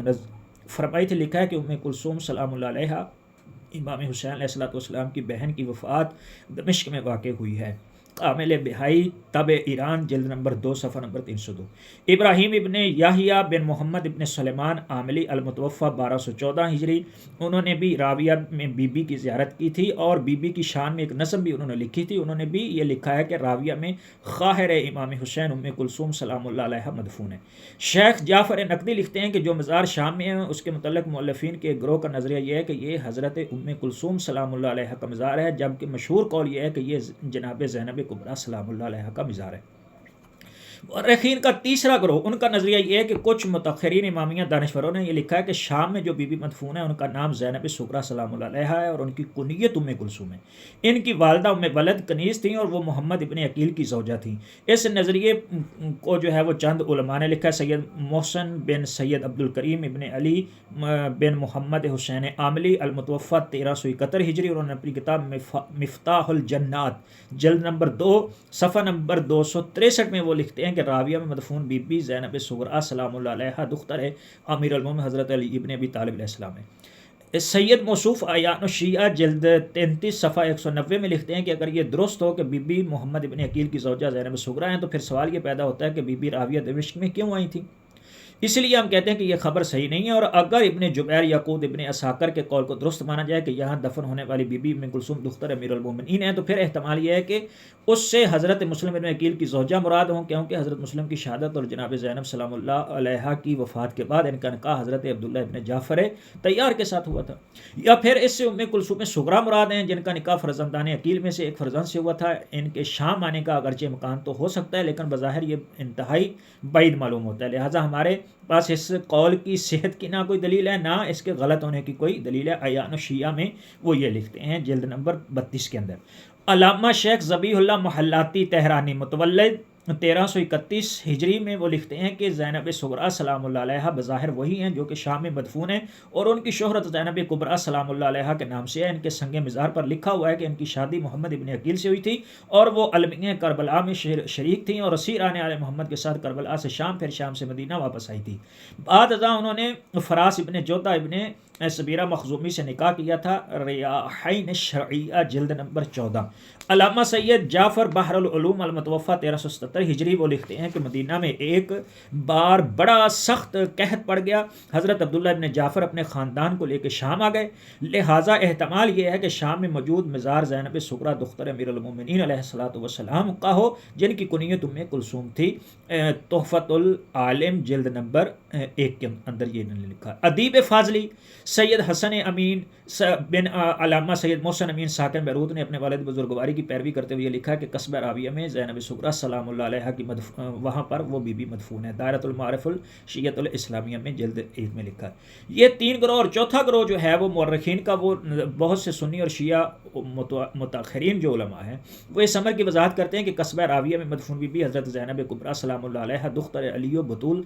فرمائی تھی، لکھا ہے کہ ام کلثوم سلام اللہ علیہ امام حسین علیہ الصلوۃ والسلام کی بہن کی وفات دمشق میں واقع ہوئی ہے. کامل بہائی طب ایران جلد نمبر 2 صفحہ نمبر 302. ابراہیم ابن یحییٰ بن محمد ابن سلیمان عاملی المتوفہ 1214 ہجری، انہوں نے بھی راویہ میں بی بی کی زیارت کی تھی، اور بی بی کی شان میں ایک نظم بھی انہوں نے لکھی تھی. انہوں نے بھی یہ لکھا ہے کہ راویہ میں خواہر امام حسین ام کلثوم سلام اللہ علیہ مدفون ہے. شیخ جعفر نقدی لکھتے ہیں کہ جو مزار شام میں ہے اس کے متعلق مؤلفین کے گروہ کا نظریہ یہ ہے کہ یہ حضرت ام کلثوم سلام اللہ علیہ کا مزار ہے، جبکہ مشہور قول یہ ہے کہ یہ جناب زینب کبریٰ سلام اللہ علیہ کا مزار ہے. مورخین کا تیسرا گروہ، ان کا نظریہ یہ ہے کہ کچھ متأخرین امامیہ دانشوروں نے یہ لکھا ہے کہ شام میں جو بی بی مدفون ہے ان کا نام زینب صغریٰ سلام اللہ علیہ ہے، اور ان کی کنیت ام کلثوم ہے. ان کی والدہ ام ولد کنیز تھیں، اور وہ محمد ابن عقیل کی زوجہ تھیں. اس نظریے کو جو ہے وہ چند علماء نے لکھا ہے. سید محسن بن سید عبد الکریم ابن علی بن محمد حسین عاملی المتوفہ 1371 ہجری، اور انہوں نے اپنی کتاب مفتاح الجنات جلد نمبر 2 صفحہ نمبر 263 میں وہ لکھتے ہیں کہ راویہ میں مدفون بی بی زینب صغریٰ سلام اللہ علیہ دختر ہے امیر المومنین حضرت علی ابن ابی طالب علیہ السلام ہے. سید موصوف اعیان الشیعہ جلد 33 صفحہ 190 میں لکھتے ہیں کہ اگر یہ درست ہو کہ بی بی محمد ابن عقیل کی زوجہ زینب صغریٰ ہیں، تو پھر سوال یہ پیدا ہوتا ہے کہ بی بی راویہ دمشق میں کیوں آئی تھیں؟ اس لیے ہم کہتے ہیں کہ یہ خبر صحیح نہیں ہے. اور اگر ابن جبیر یعقوب ابن اساکر کے قول کو درست مانا جائے کہ یہاں دفن ہونے والی بی بی ام کلثوم دختر امیر المومنین ہیں، تو پھر احتمال یہ ہے کہ اس سے حضرت مسلم ابن عقیل کی زوجہ مراد ہوں، کیونکہ حضرت مسلم کی شہادت اور جناب زینب سلام اللہ علیہ کی وفات کے بعد ان کا نکاح حضرت عبداللہ ابن جعفر طیار کے ساتھ ہوا تھا. یا پھر اس سے ام کلثوم صغریٰ مراد ہیں، جن کا نکاح فرزندان عقیل میں سے ایک فرزند سے ہوا تھا. ان کے شام آنے کا اگرچہ مکان تو ہو سکتا ہے، لیکن بظاہر یہ انتہائی بعید معلوم ہوتا ہے. لہٰذا ہمارے پاس اس قول کی صحت کی نہ کوئی دلیل ہے، نہ اس کے غلط ہونے کی کوئی دلیل ہے. اعیان الشیعہ میں وہ یہ لکھتے ہیں جلد نمبر 32 کے اندر. علامہ شیخ ذبیح اللہ محلاتی تہرانی متولد 1331 ہجری میں وہ لکھتے ہیں کہ زینب صغریٰ سلام اللہ علیہ بظاہر وہی ہیں جو کہ شام میں مدفون ہیں، اور ان کی شہرت زینب کبریٰ سلام اللہ علیہ کے نام سے ہے. ان کے سنگ مزار پر لکھا ہوا ہے کہ ان کی شادی محمد ابن عقیل سے ہوئی تھی، اور وہ المیہ کربلا میں شریک تھیں، اور اسیر آنے والے محمد کے ساتھ کربلا سے شام، پھر شام سے مدینہ واپس آئی تھی. بعد ازاں انہوں نے فراس ابن جوتا ابن سبیرہ مخزومی سے نکاح کیا تھا. ریاحین شرعیہ جلد نمبر 14. علامہ سید جعفر بحر العلوم المتوفہ 1377 ہجری وہ لکھتے ہیں کہ مدینہ میں ایک بار بڑا سخت قحط پڑ گیا. حضرت عبداللہ ابن جعفر اپنے خاندان کو لے کے شام آ گئے. لہٰذا احتمال یہ ہے کہ شام میں موجود مزار زینب صغریٰ دختر امیر المومنین علیہ الصلوۃ والسلام کا ہو، جن کی کنیت ام کلثوم تھی. تحفۃ العالم جلد نمبر 1 کے اندر یہ لکھا. ادیب فاضلی سید حسن امین بن علامہ سید محسن امین ساکن بیروت نے اپنے والد بزرگواری کی پیروی کرتے ہوئے یہ لکھا کہ قصبہ راویہ میں زینب صغریٰ سلام اللہ علیہ کی وہاں پر وہ بی بی مدفون ہے۔ دائرۃ المعارف الشیعۃ الاسلامیہ میں جلد 1 میں لکھا ہے۔ یہ 3 گروہ، اور چوتھا گروہ جو ہے وہ مورخین کا، وہ بہت سے سنی اور شیعہ متاخرین جو علماء ہیں وہ اس امر کی وضاحت کرتے ہیں کہ قصبہ راویہ میں مدفون بی بی حضرت زینب کبریٰ سلام اللہ علیہ دختر علی و بطول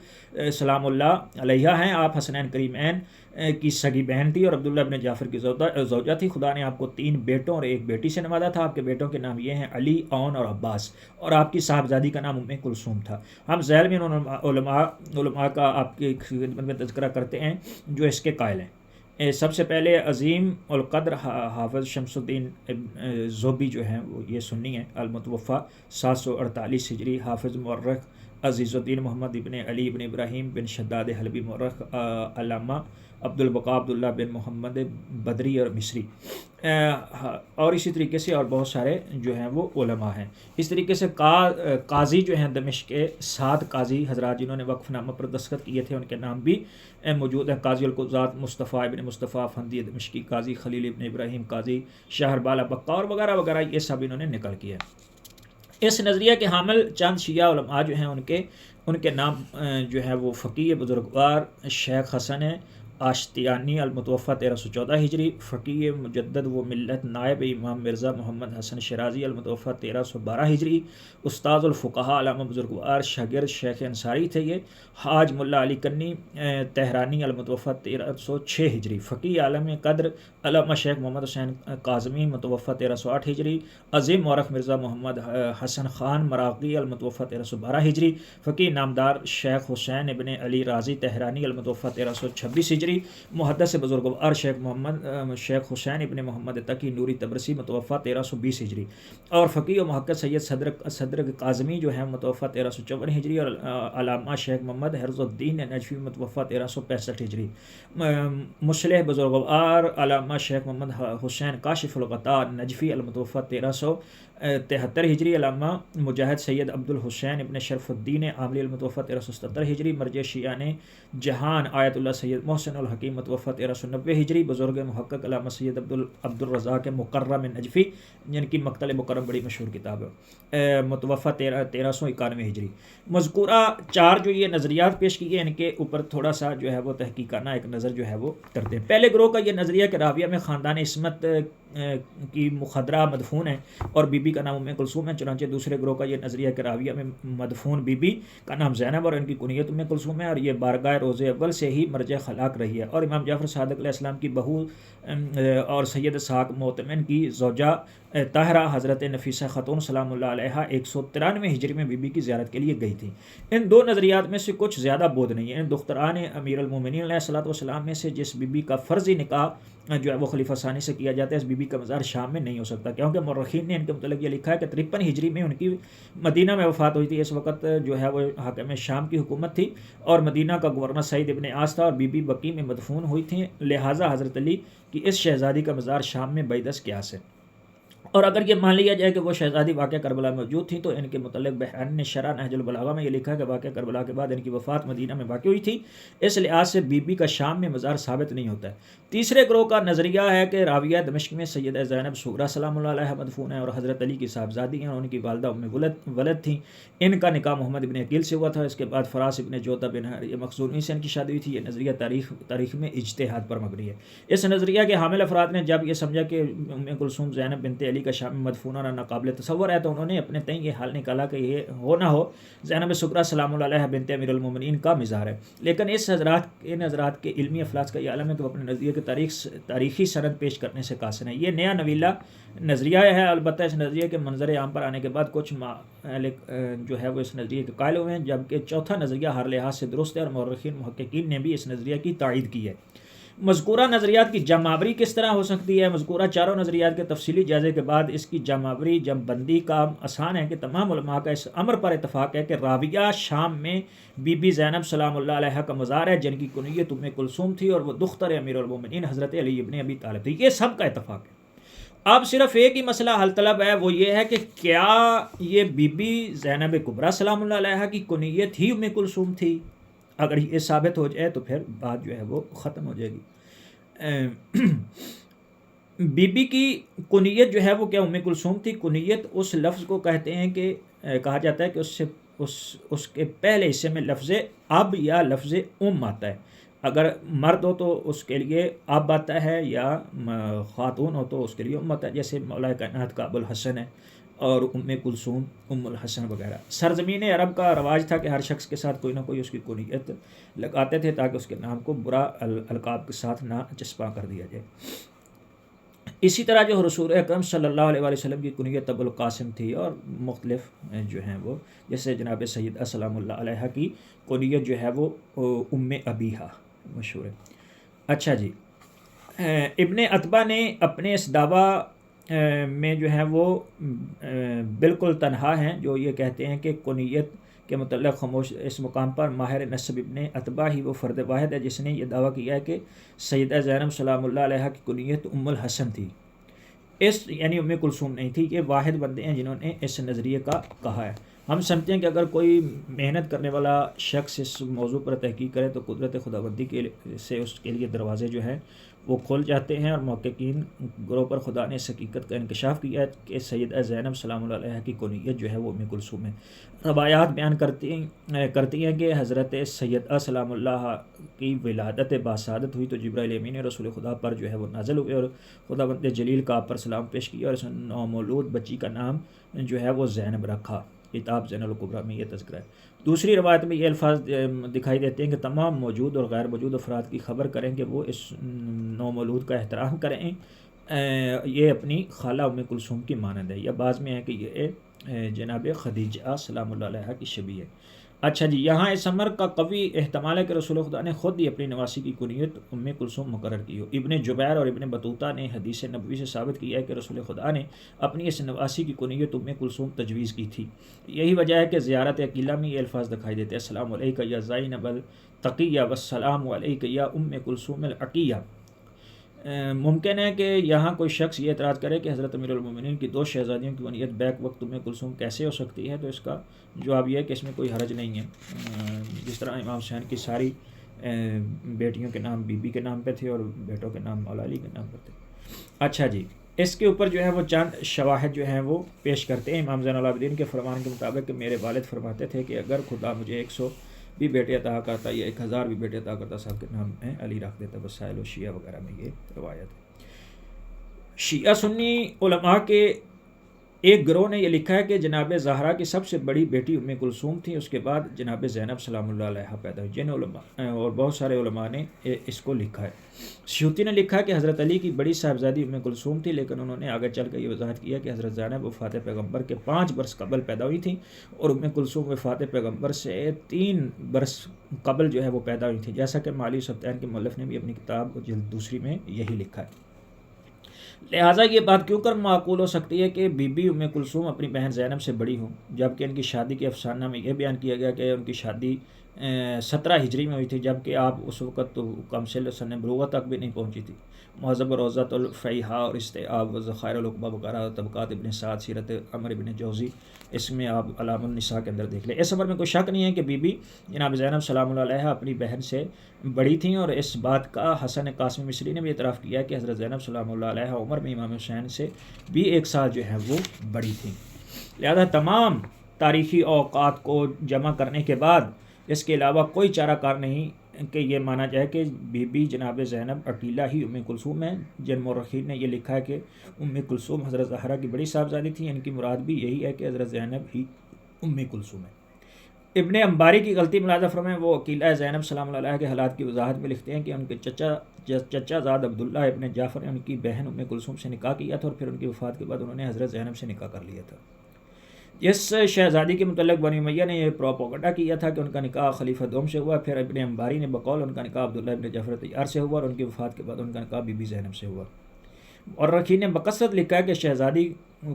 سلام اللہ علیہ ہیں۔ آپ حسنین کریمین کی سگی بہن تھی اور عبداللہ بن جعفر کی زوجہ تھی۔ خدا نے آپ کو 3 بیٹوں اور 1 بیٹی سے نوازا تھا۔ آپ کے بیٹوں کے نام یہ ہیں علی، اون اور عباس، اور آپ کی صاحبزادی کا نام کلثوم تھا۔ ہم ذیل میں علماء کا آپ کی خدمت میں تذکرہ کرتے ہیں جو اس کے قائل ہیں۔ سب سے پہلے عظیم القدر حافظ شمس الدین زوبی جو ہیں وہ یہ سنی ہیں، المتوفیٰ 748 ہجری، حافظ مورخ عزیز الدین محمد ابن علی ابن ابراہیم بن شداد حلبی، مورخ علامہ عبدالبقا عبداللہ بن محمد بدری اور مصری، اور اسی طریقے سے اور بہت سارے جو ہیں وہ علماء ہیں۔ اس طریقے سے قاضی جو ہیں دمشق کے 7 قاضی حضرات جنہوں نے وقف نامہ پر دستخط کیے تھے ان کے نام بھی موجود ہیں۔ قاضی القضات مصطفیٰ ابن مصطفیٰ افندی دمشقی، قاضی خلیل ابن ابراہیم قاضی، شہر بالا بقا اور وغیرہ وغیرہ، یہ سب انہوں نے نقل کیا۔ اس نظریہ کے حامل چند شیعہ علماء جو ہیں ان کے نام جو ہے وہ فقیہ بزرگوار شیخ حسن آشتیانی المتوفیٰ 1314 ہجری، فقیہ مجدد و ملت نائب امام مرزا محمد حسن شیرازی المتوفیٰ 1312 ہجری، استاذ الفقہاء علامہ بزرگوار شاگرد شیخ انصاری تھے یہ، حاج ملا علی کنی تہرانی المتوفیٰ 1306 ہجری، فقیہ عالم قدر علامہ شیخ محمد حسین کاظمی متوفیٰ 1308 ہجری، عظیم مورخ مرزا محمد حسن خان مراغی المتوفیٰ 1312 ہجری، فقیہ نامدار شیخ حسین ابن علی رازی تہرانی المتوفیٰ 1326 ہجری، محدث بزرگوار شیخ حسین ابن محمد تقی نوری تبرسی متوفیٰ 1320 ہجری، اور فقیہ و محقق سید صدر کاظمی جو ہیں متوفیٰ 1354 ہجری، اور علامہ شیخ محمد حرز الدین نجفی متوفیٰ 1365 ہجری، مصلح بزرگوار علامہ شیخ محمد حسین کاشف الغطاء نجفی المتوفیٰ 1373 ہجری، علامہ مجاہد سید عبد الحسین ابن شرف الدین عاملی المتوفیٰ 1377 ہجری، مرجع شیعان جہان آیت اللہ سید محسن الحکیم متوفیٰ 1390 ہجری، بزرگ محقق علامہ سید عبد الرزاق مکرم نجفی جن کی مقتل مکرم بڑی مشہور کتاب ہے، متوفیٰ 1391 ہجری۔ مذکورہ 4 جو یہ نظریات پیش کیے ان کے اوپر تھوڑا سا جو ہے وہ تحقیقانہ ایک نظر جو ہے وہ کرتے ہیں۔ پہلے گروہ کا یہ نظریہ کہ راویہ میں خاندان عصمت کی مخدرہ مدفون ہے اور بی بی کا نام کلثوم ہے، چنانچہ دوسرے گروہ کا یہ نظریہ کہ راویہ میں مدفون بی بی کا نام زینب اور ان کی کنیت کلثوم ہے، اور یہ بارگاہ روز اول سے ہی مرجع خلاق رہی ہے، اور امام جعفر صادق علیہ السلام کی بہو اور سید اسحاق معتمن کی زوجہ طاہرہ حضرت نفیسہ خاتون سلام اللہ علیہ 193 ہجری میں بی بی کی زیارت کے لیے گئی تھی۔ ان 2 نظریات میں سے کچھ زیادہ بود نہیں ہیں۔ ان دختران امیر المومنین علیہ السلام میں سے جس بی بی کا فرضی نکاح جو ہے وہ خلیفہ ثانی سے کیا جاتا ہے، اس بی بی کا مزار شام میں نہیں ہو سکتا، کیونکہ مورخین نے ان کے متعلق یہ لکھا ہے کہ 53 ہجری میں ان کی مدینہ میں وفات ہوئی تھی۔ اس وقت جو ہے وہ حاکم شام کی حکومت تھی اور مدینہ کا گورنر سعید ابن عاص تھا، اور بی بی بقیع میں مدفون ہوئی تھیں، لہٰذا حضرت علی کی اس شہزادی کا مزار شام میں بعیدس قیاس ہے۔ اور اگر یہ مان لیا جائے کہ وہ شہزادی واقعہ کربلا میں موجود تھیں تو ان کے متعلق بحران شرح نہج البلاغہ میں یہ لکھا کہ واقعہ کربلا کے بعد ان کی وفات مدینہ میں واقع ہوئی تھی، اس لحاظ سے بی بی کا شام میں مزار ثابت نہیں ہوتا ہے۔ تیسرے گروہ کا نظریہ ہے کہ راویہ دمشق میں سیدہ زینب صغریٰ سلام اللہ علیہ مدفون ہے اور حضرت علی کی صاحبزادی ہیں اور ان کی والدہ ولد تھیں۔ ان کا نکاح محمد ابن عقیل سے ہوا تھا، اس کے بعد فراس ابن جوتہ بن مخزومی سے ان کی شادی ہوئی تھی۔ یہ نظریہ تاریخ میں اجتہاد پر مبنی ہے۔ اس نظریہ کے حامل افراد نے جب یہ سمجھا کہ کلثوم زینب بنت علی کا شام میں مدفون ہونا ناقابل تصور ہے تو انہوں نے اپنے تئیں یہ حال نکالا کہ یہ ہو نہ ہو زینب صغریٰ سلام اللہ علیہ بنت امیر المومنین کا مزار ہے، لیکن ان حضرات کے علمی افلاس کا یہ عالم ہے کہ وہ اپنے نظریے کے تاریخی سند پیش کرنے سے قاصر ہیں۔ یہ نیا نویلا نظریہ ہے، البتہ اس نظریے کے منظر عام پر آنے کے بعد کچھ جو ہے وہ اس نظریے کے قائل ہوئے ہیں، جبکہ چوتھا نظریہ ہر لحاظ سے درست ہے اور مورخین محققین نے بھی اس نظریہ کی تائید کی ہے۔ مذکورہ نظریات کی جمع آوری کس طرح ہو سکتی ہے؟ مذکورہ چاروں نظریات کے تفصیلی جائزے کے بعد اس کی جمع آوری جمع بندی کا آسان ہے کہ تمام علماء کا اس امر پر اتفاق ہے کہ راویہ شام میں بی بی زینب سلام اللہ علیہ کا مزار ہے جن کی کنیت کلثوم تھی اور وہ دختر امیر المومنین حضرت علی ابن ابی طالب تھی۔ یہ سب کا اتفاق ہے۔ اب صرف ایک ہی مسئلہ حل طلب ہے، وہ یہ ہے کہ کیا یہ بی بی زینب کبریٰ سلام اللہ علیہ کی کنیت ہی کلثوم تھی؟ اگر یہ ثابت ہو جائے تو پھر بات جو ہے وہ ختم ہو جائے گی۔ بی بی کی کنیت جو ہے وہ کیا ام کلثوم تھی؟ کنیت اس لفظ کو کہتے ہیں کہ کہا جاتا ہے کہ اس کے پہلے حصے میں لفظ اب یا لفظ ام آتا ہے. اگر مرد ہو تو اس کے لیے اب آتا ہے، یا خاتون ہو تو اس کے لیے ام آتا ہے، جیسے مولا کائنات کا ابو الحسن ہے اور ام کلثوم ام الحسن وغیرہ. سرزمین عرب کا رواج تھا کہ ہر شخص کے ساتھ کوئی نہ کوئی اس کی کنیت لگاتے تھے تاکہ اس کے نام کو برا القاب کے ساتھ نہ چسپاں کر دیا جائے. اسی طرح جو رسول اکرم صلی اللہ علیہ وسلم کی کنیت ابو القاسم تھی، اور مختلف جو ہیں وہ، جیسے جناب سیدہ سلام اللہ علیہ کی کنیت جو ہے وہ ام ابیہا مشہور ہے. اچھا جی، ابن عتبہ نے اپنے اس دعویٰ میں جو ہے وہ بالکل تنہا ہیں جو یہ کہتے ہیں کہ کنیت کے متعلق خاموش. اس مقام پر ماہر نسب ابن عتبہ ہی وہ فرد واحد ہے جس نے یہ دعویٰ کیا ہے کہ سیدہ زینب سلام اللہ علیہ کی کنیت ام الحسن تھی، یعنی ام کلثوم نہیں تھی. یہ واحد بندے ہیں جنہوں نے اس نظریے کا کہا ہے. ہم سمجھتے ہیں کہ اگر کوئی محنت کرنے والا شخص اس موضوع پر تحقیق کرے تو قدرت خداوندی سے اس کے لیے دروازے جو ہیں وہ کھل جاتے ہیں، اور محققین گروہ پر خدا نے اس حقیقت کا انکشاف کیا ہے کہ سیدہ زینب سلام اللہ علیہ کی کنیت جو ہے وہ ام کلثوم ہے. روایات بیان کرتی ہیں کہ حضرت سیدہ سلام اللہ کی ولادت باسعادت ہوئی تو جبرائیل امین رسول خدا پر جو ہے وہ نازل ہوئے، اور خداوند جلیل کا آپ پر سلام پیش کیا، اور اس نومولود بچی کا نام جو ہے وہ زینب رکھا. کتاب زین الکبریٰ میں یہ تذکرہ ہے. دوسری روایت میں یہ الفاظ دکھائی دیتے ہیں کہ تمام موجود اور غیر موجود افراد کی خبر کریں کہ وہ اس نومولود کا احترام کریں، یہ اپنی خالہ ام کلثوم کی مانند ہے. یا بعض میں ہے کہ یہ جناب خدیجہ سلام اللہ علیہ کی شبیہ ہے. اچھا جی، یہاں اس امر کا قوی احتمال ہے کہ رسول خدا نے خود ہی اپنی نواسی کی کنیت ام کلثوم مقرر کی ہو. ابن جبیر اور ابن بطوطہ نے حدیث نبوی سے ثابت کیا ہے کہ رسول خدا نے اپنی اس نواسی کی کنیت ام کلثوم تجویز کی تھی. یہی وجہ ہے کہ زیارت عقیلہ میں یہ الفاظ دکھائی دیتے ہیں: السلام علیک یا زینب التقیہ والسلام علیک یا ام کلثوم العقیہ. ممکن ہے کہ یہاں کوئی شخص یہ اعتراض کرے کہ حضرت امیر المومنین کی دو شہزادیوں کی کنیت بیک وقت ام کلثوم کیسے ہو سکتی ہے؟ تو اس کا جواب یہ ہے کہ اس میں کوئی حرج نہیں ہے. جس طرح امام حسین کی ساری بیٹیوں کے نام بی بی کے نام پہ تھے اور بیٹوں کے نام مولا علی کے نام پہ تھے. اچھا جی، اس کے اوپر جو ہے وہ چند شواہد جو ہیں وہ پیش کرتے ہیں. امام زین العابدین کے فرمان کے مطابق کہ میرے والد فرماتے تھے کہ اگر خدا مجھے 100 بھی بیٹے عطا کرتا یا 1000 بھی بیٹے عطا کرتا، سب کے نام میں علی رکھ دیتا. وسائل و شیعہ وغیرہ میں یہ روایت ہے. شیعہ سنی علماء کے ایک گروہ نے یہ لکھا ہے کہ جناب زہرا کی سب سے بڑی بیٹی ام کلثوم تھی، اس کے بعد جناب زینب سلام اللہ علیہ پیدا ہوئی. جن علماء اور بہت سارے علماء نے اس کو لکھا ہے. سیوطی نے لکھا کہ حضرت علی کی بڑی صاحبزادی ام کلثوم تھی، لیکن انہوں نے آگے چل کر یہ وضاحت کیا کہ حضرت زینب وفات پیغمبر کے 5 برس قبل پیدا ہوئی تھیں، اور ام کلثوم وفات پیغمبر سے 3 برس قبل جو ہے وہ پیدا ہوئی تھی، جیسا کہ معالی سبطین کے مؤلف نے بھی اپنی کتاب جلد 2 میں یہی لکھا ہے. لہٰذا یہ بات کیوں کر معقول ہو سکتی ہے کہ بی بی ام کلثوم اپنی بہن زینب سے بڑی ہوں، جبکہ ان کی شادی کے افسانہ میں یہ بیان کیا گیا کہ ان کی شادی 17 ہجری میں ہوئی تھی، جبکہ آپ اس وقت تو کم سن بلوغت تک بھی نہیں پہنچی تھی. مہذب روضۃ الفیحہ اور استیاب و ذخائر العقبہ وغیرہ طبقات ابن سعد سیرت عمر ابن جوزی، اس میں آپ علام النساء کے اندر دیکھ لیں. اس عمر میں کوئی شک نہیں ہے کہ بی بی جناب زینب سلام اللہ علیہ اپنی بہن سے بڑی تھیں، اور اس بات کا حسن قاسمی مصری نے بھی اعتراف کیا کہ حضرت زینب سلام اللہ علیہ عمر میں امام حسین سے بھی 1 سال جو ہے وہ بڑی تھیں. لہذا تمام تاریخی اوقات کو جمع کرنے کے بعد اس کے علاوہ کوئی چارہ کار نہیں کہ یہ مانا جائے کہ بی بی جناب زینب اکیلا ہی ام کلثوم ہے. جن مورخین نے یہ لکھا ہے کہ ام کلثوم حضرت زہرا کی بڑی صاحبزادی تھی، ان کی مراد بھی یہی ہے کہ حضرت زینب ہی ام کلثوم ہے. ابن انباری کی غلطی ملاحظہ فرمائیں، وہ عقیلہ زینب سلام اللہ علیہ کے حالات کی وضاحت میں لکھتے ہیں کہ ان کے چچا زاد عبداللہ ابن جعفر نے ان کی بہن ام کلثوم سے نکاح کیا تھا، اور پھر ان کی وفات کے بعد انہوں نے حضرت زینب سے نکاح کر لیا تھا. اس شہزادی کے متعلق بنی امیہ نے یہ پروپیگنڈا کیا تھا کہ ان کا نکاح خلیفہ دوم سے ہوا. پھر ابن انباری نے بقول ان کا نکاح عبداللہ ابن جعفر طیار سے ہوا، اور ان کی وفات کے بعد ان کا نکاح بی بی زینب سے ہوا. اور رکھی نے بکثرت لکھا ہے کہ شہزادی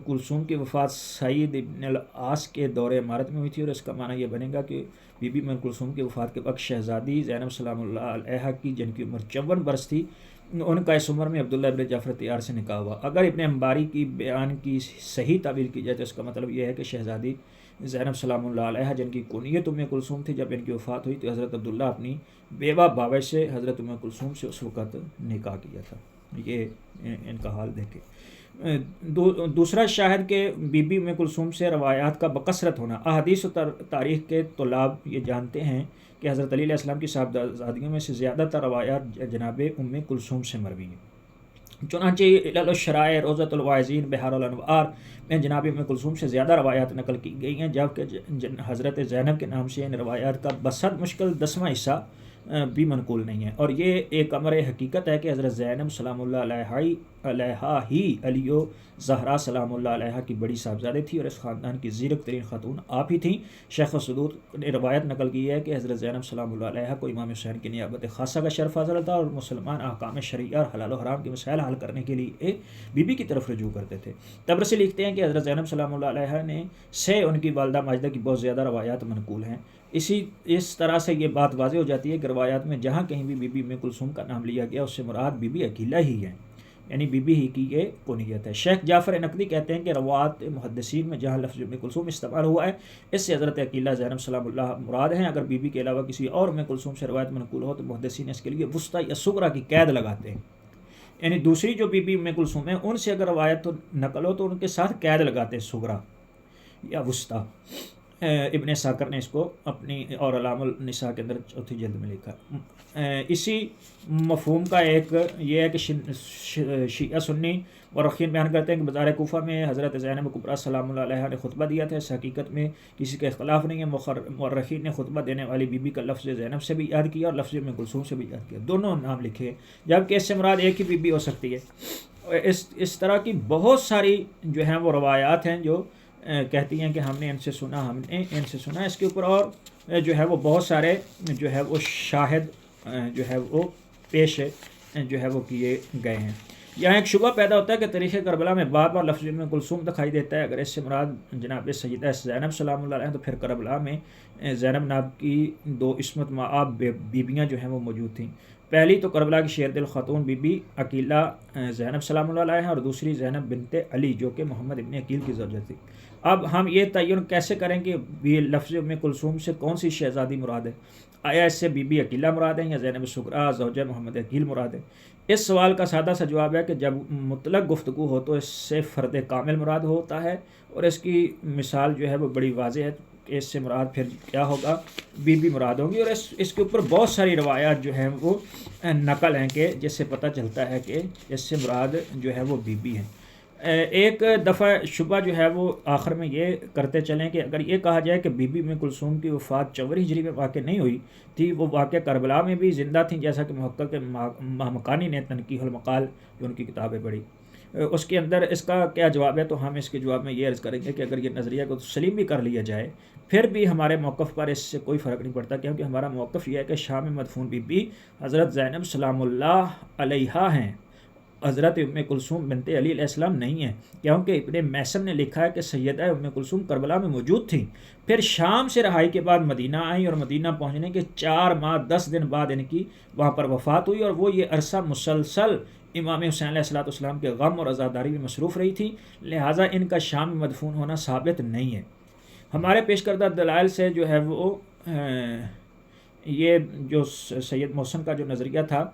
کلثوم کی وفات سعید ابن العاص کے دور امارت میں ہوئی تھی، اور اس کا معنی یہ بنے گا کہ بی بی ام کلثوم کی وفات کے وقت شہزادی زینب سلام اللہ علیہ کی جن کی عمر 54 برس تھی، ان کا اس عمر میں عبداللہ ابن جعفر طیار سے نکاح ہوا. اگر ابن انباری کی بیان کی صحیح تعبیر کی جائے تو اس کا مطلب یہ ہے کہ شہزادی زینب سلام اللہ علیہ جن کی کنیت ام کلثوم تھی، جب ان کی وفات ہوئی تو حضرت عبداللہ اپنی بیوہ بابش سے حضرت ام کلثوم سے اس وقت نکاح کیا تھا۔ یہ ان کا حال دیکھے۔ دوسرا شاہد کہ بی بی ام کلثوم سے روایات کا بکثرت ہونا۔ احادیث و تاریخ کے طلاب یہ جانتے ہیں کہ حضرت علی علیہ السلام کی صاحبزادیوں میں سے زیادہ تر روایات جناب ام کلثوم سے مروی ہیں۔ چنانچہ علل الشرائع، روضۃ الواعظین، بحار الانوار میں جناب ام کلثوم سے زیادہ روایات نقل کی گئی ہیں، جبکہ حضرت زینب کے نام سے ان روایات کا بسد مشکل 10واں حصہ بھی منقول نہیں ہے۔ اور یہ ایک امر حقیقت ہے کہ حضرت زینب سلام اللہ علیہا ہی علی و زہرا سلام اللہ علیہا کی بڑی صاحبزادی تھی اور اس خاندان کی زیرک ترین خاتون آپ ہی تھیں۔ شیخ صدوق نے روایت نقل کی ہے کہ حضرت زینب سلام اللہ علیہا کو امام حسین کی نیابت خاصہ کا شرف حاصل تھا اور مسلمان احکام شرعیہ اور حلال و حرام کے مسائل حل کرنے کے لیے بی بی کی طرف رجوع کرتے تھے۔ تبرسی لکھتے ہیں کہ حضرت زینب سلام اللہ علیہا نے سے ان کی والدہ ماجدہ کی بہت زیادہ روایات منقول ہیں۔ اس طرح سے یہ بات واضح ہو جاتی ہے کہ روایات میں جہاں کہیں بھی بی بی ام کلثوم کا نام لیا گیا اس سے مراد بی بی عقیلہ ہی ہے، یعنی بی بی ہی کی یہ کنیت ہے۔ شیخ جعفر نقوی کہتے ہیں کہ روایات محدثین میں جہاں لفظ ام کلثوم استعمال ہوا ہے اس سے حضرت عقیلہ زینب سلام اللہ مراد ہیں۔ اگر بی بی کے علاوہ کسی اور ام کلثوم سے روایت منقول ہو تو محدثین اس کے لیے وسطی یا صغرا کی قید لگاتے ہیں، یعنی دوسری جو بی بی ام کلثوم ہے ان سے اگر روایت نقل ہو تو ان کے ساتھ قید لگاتے ہیں، صغرا یا وسطی۔ ابن ساکر نے اس کو اپنی اور علام النساء کے اندر چوتھی جلد میں لکھا۔ اسی مفہوم کا ایک یہ ہے کہ شیعہ سنی مورخین بیان کرتے ہیں کہ بازار کوفہ میں حضرت زینب کبریٰ سلام اللہ علیہا نے خطبہ دیا تھا۔ اس حقیقت میں کسی کا اختلاف نہیں ہے۔ مورخین نے خطبہ دینے والی بی بی کا لفظ زینب سے بھی یاد کیا اور لفظ ام کلثوم سے بھی یاد کیا، دونوں نام لکھے، جبکہ اس سے مراد ایک ہی بی بی ہو سکتی ہے۔ اس طرح کی بہت ساری جو ہیں وہ روایات ہیں جو کہتی ہیں کہ ہم نے ان سے سنا، اس کے اوپر اور جو ہے وہ بہت سارے جو ہے وہ شاہد جو ہے وہ پیش جو ہے وہ کیے گئے ہیں۔ یہاں ایک شبہ پیدا ہوتا ہے کہ تاریخ کربلا میں بار بار لفظ ام کلثوم دکھائی دیتا ہے۔ اگر اس سے مراد جناب سیدہ زینب سلام اللہ علیہ تو پھر کربلا میں زینب نام کی دو عصمت مآب بیبیاں جو ہیں وہ موجود تھیں۔ پہلی تو کربلا کی شیر دل خاتون بی بی عقیلہ زینب سلام اللہ علیہ اور دوسری زینب بنت علی جو کہ محمد ابن عقیل کی زوجہ تھی۔ اب ہم یہ تعین کیسے کریں کہ لفظ ام کلثوم سے کون سی شہزادی مراد ہے؟ آیا اس سے بی بی عقیلہ مراد ہے یا زینب صغریٰ زوجہ محمد عقیل مراد ہے؟ اس سوال کا سادہ سا جواب ہے کہ جب مطلق گفتگو ہو تو اس سے فرد کامل مراد ہوتا ہے، اور اس کی مثال جو ہے وہ بڑی واضح ہے کہ اس سے مراد پھر کیا ہوگا، بی بی مراد ہوگی۔ اور اس کے اوپر بہت ساری روایات جو ہیں وہ نقل ہیں کہ جس سے پتہ چلتا ہے کہ اس سے مراد جو ہے وہ بی بی ہیں۔ ایک دفعہ شبہ جو ہے وہ آخر میں یہ کرتے چلیں کہ اگر یہ کہا جائے کہ بی بی ام کلثوم کی وفات 54 ہجری میں واقع نہیں ہوئی تھی، وہ واقع کربلا میں بھی زندہ تھیں، جیسا کہ محقق مامکانی نے تنقیح المقال جو ان کی کتابیں پڑھی اس کے اندر اس کا کیا جواب ہے، تو ہم اس کے جواب میں یہ عرض کریں گے کہ اگر یہ نظریہ کو تسلیم بھی کر لیا جائے پھر بھی ہمارے موقف پر اس سے کوئی فرق نہیں پڑتا، کیونکہ ہمارا موقف یہ ہے کہ شام میں مدفون بی بی حضرت زینب سلام اللہ علیہا ہیں، حضرت ام کلثوم بنت علی علیہ السلام نہیں ہیں، کیونکہ ابن میسم نے لکھا ہے کہ سیدہ ام کلثوم کربلا میں موجود تھیں، پھر شام سے رہائی کے بعد مدینہ آئیں اور مدینہ پہنچنے کے 4 ماہ 10 دن بعد ان کی وہاں پر وفات ہوئی، اور وہ یہ عرصہ مسلسل امام حسین علیہ السلام کے غم اور عزاداری میں مصروف رہی تھی، لہٰذا ان کا شام میں مدفون ہونا ثابت نہیں ہے۔ ہمارے پیش کردہ دلائل سے جو ہے وہ یہ جو سید محسن کا جو نظریہ تھا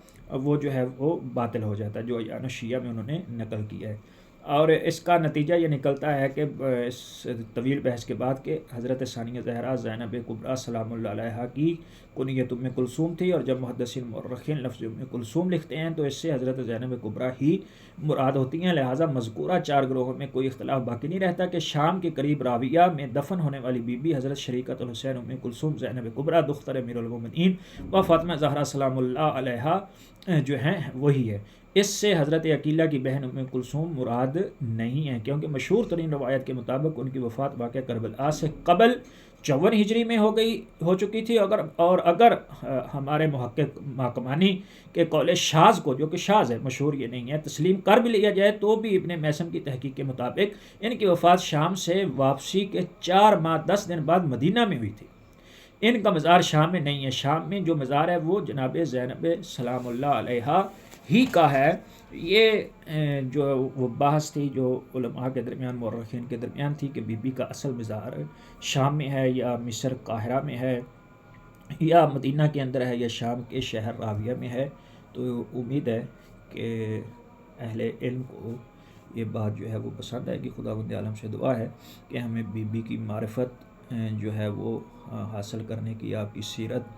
وہ جو ہے وہ باطل ہو جاتا ہے، جو ایان الشیعہ میں انہوں نے نقل کیا ہے، اور اس کا نتیجہ یہ نکلتا ہے کہ اس طویل بحث کے بعد کہ حضرت ثانیہ زہرا زینب کبریٰ سلام اللہ علیہا کی کنیت ام کلثوم تھی، اور جب محدثین مورخین لفظ ام کلثوم لکھتے ہیں تو اس سے حضرت زینب کبریٰ ہی مراد ہوتی ہیں، لہٰذا مذکورہ 4 گروہوں میں کوئی اختلاف باقی نہیں رہتا کہ شام کے قریب راویہ میں دفن ہونے والی بی بی حضرت شریکۃ الحسین ام کلثوم زینب کبریٰ دختر امیر المومنین و فاطمہ زہرا سلام اللہ علیہا جو ہیں وہی ہے۔ اس سے حضرت عقیلہ کی بہن ام کلثوم مراد نہیں ہے، کیونکہ مشہور ترین روایت کے مطابق ان کی وفات واقع کربلا سے قبل 54 ہجری میں ہو چکی تھی، اور اگر ہمارے محقق ماکمانی کے قول شاذ کو، جو کہ شاذ ہے، مشہور یہ نہیں ہے، تسلیم کر بھی لیا جائے تو بھی ابن میسم کی تحقیق کے مطابق ان کی وفات شام سے واپسی کے 4 ماہ 10 دن بعد مدینہ میں ہوئی تھی۔ ان کا مزار شام میں نہیں ہے، شام میں جو مزار ہے وہ جناب زینب سلام اللہ علیہا ہی کا ہے، یہ جو وہ بحث تھی جو علماء کے درمیان، مورخین کے درمیان تھی کہ بی بی کا اصل مزار شام میں ہے یا مصر قاہرہ میں ہے یا مدینہ کے اندر ہے یا شام کے شہر راویہ میں ہے. تو امید ہے کہ اہل علم کو یہ بات جو ہے وہ پسند آئے گی. خداوند عالم سے دعا ہے کہ ہمیں بی بی کی معرفت جو ہے وہ حاصل کرنے کی، آپ کی سیرت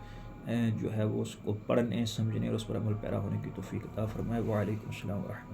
جو ہے وہ اس کو پڑھنے، سمجھنے اور اس پر عمل پیرا ہونے کی توفیق عطا فرمائے. وعلیکم السلام ورحمۃ اللہ.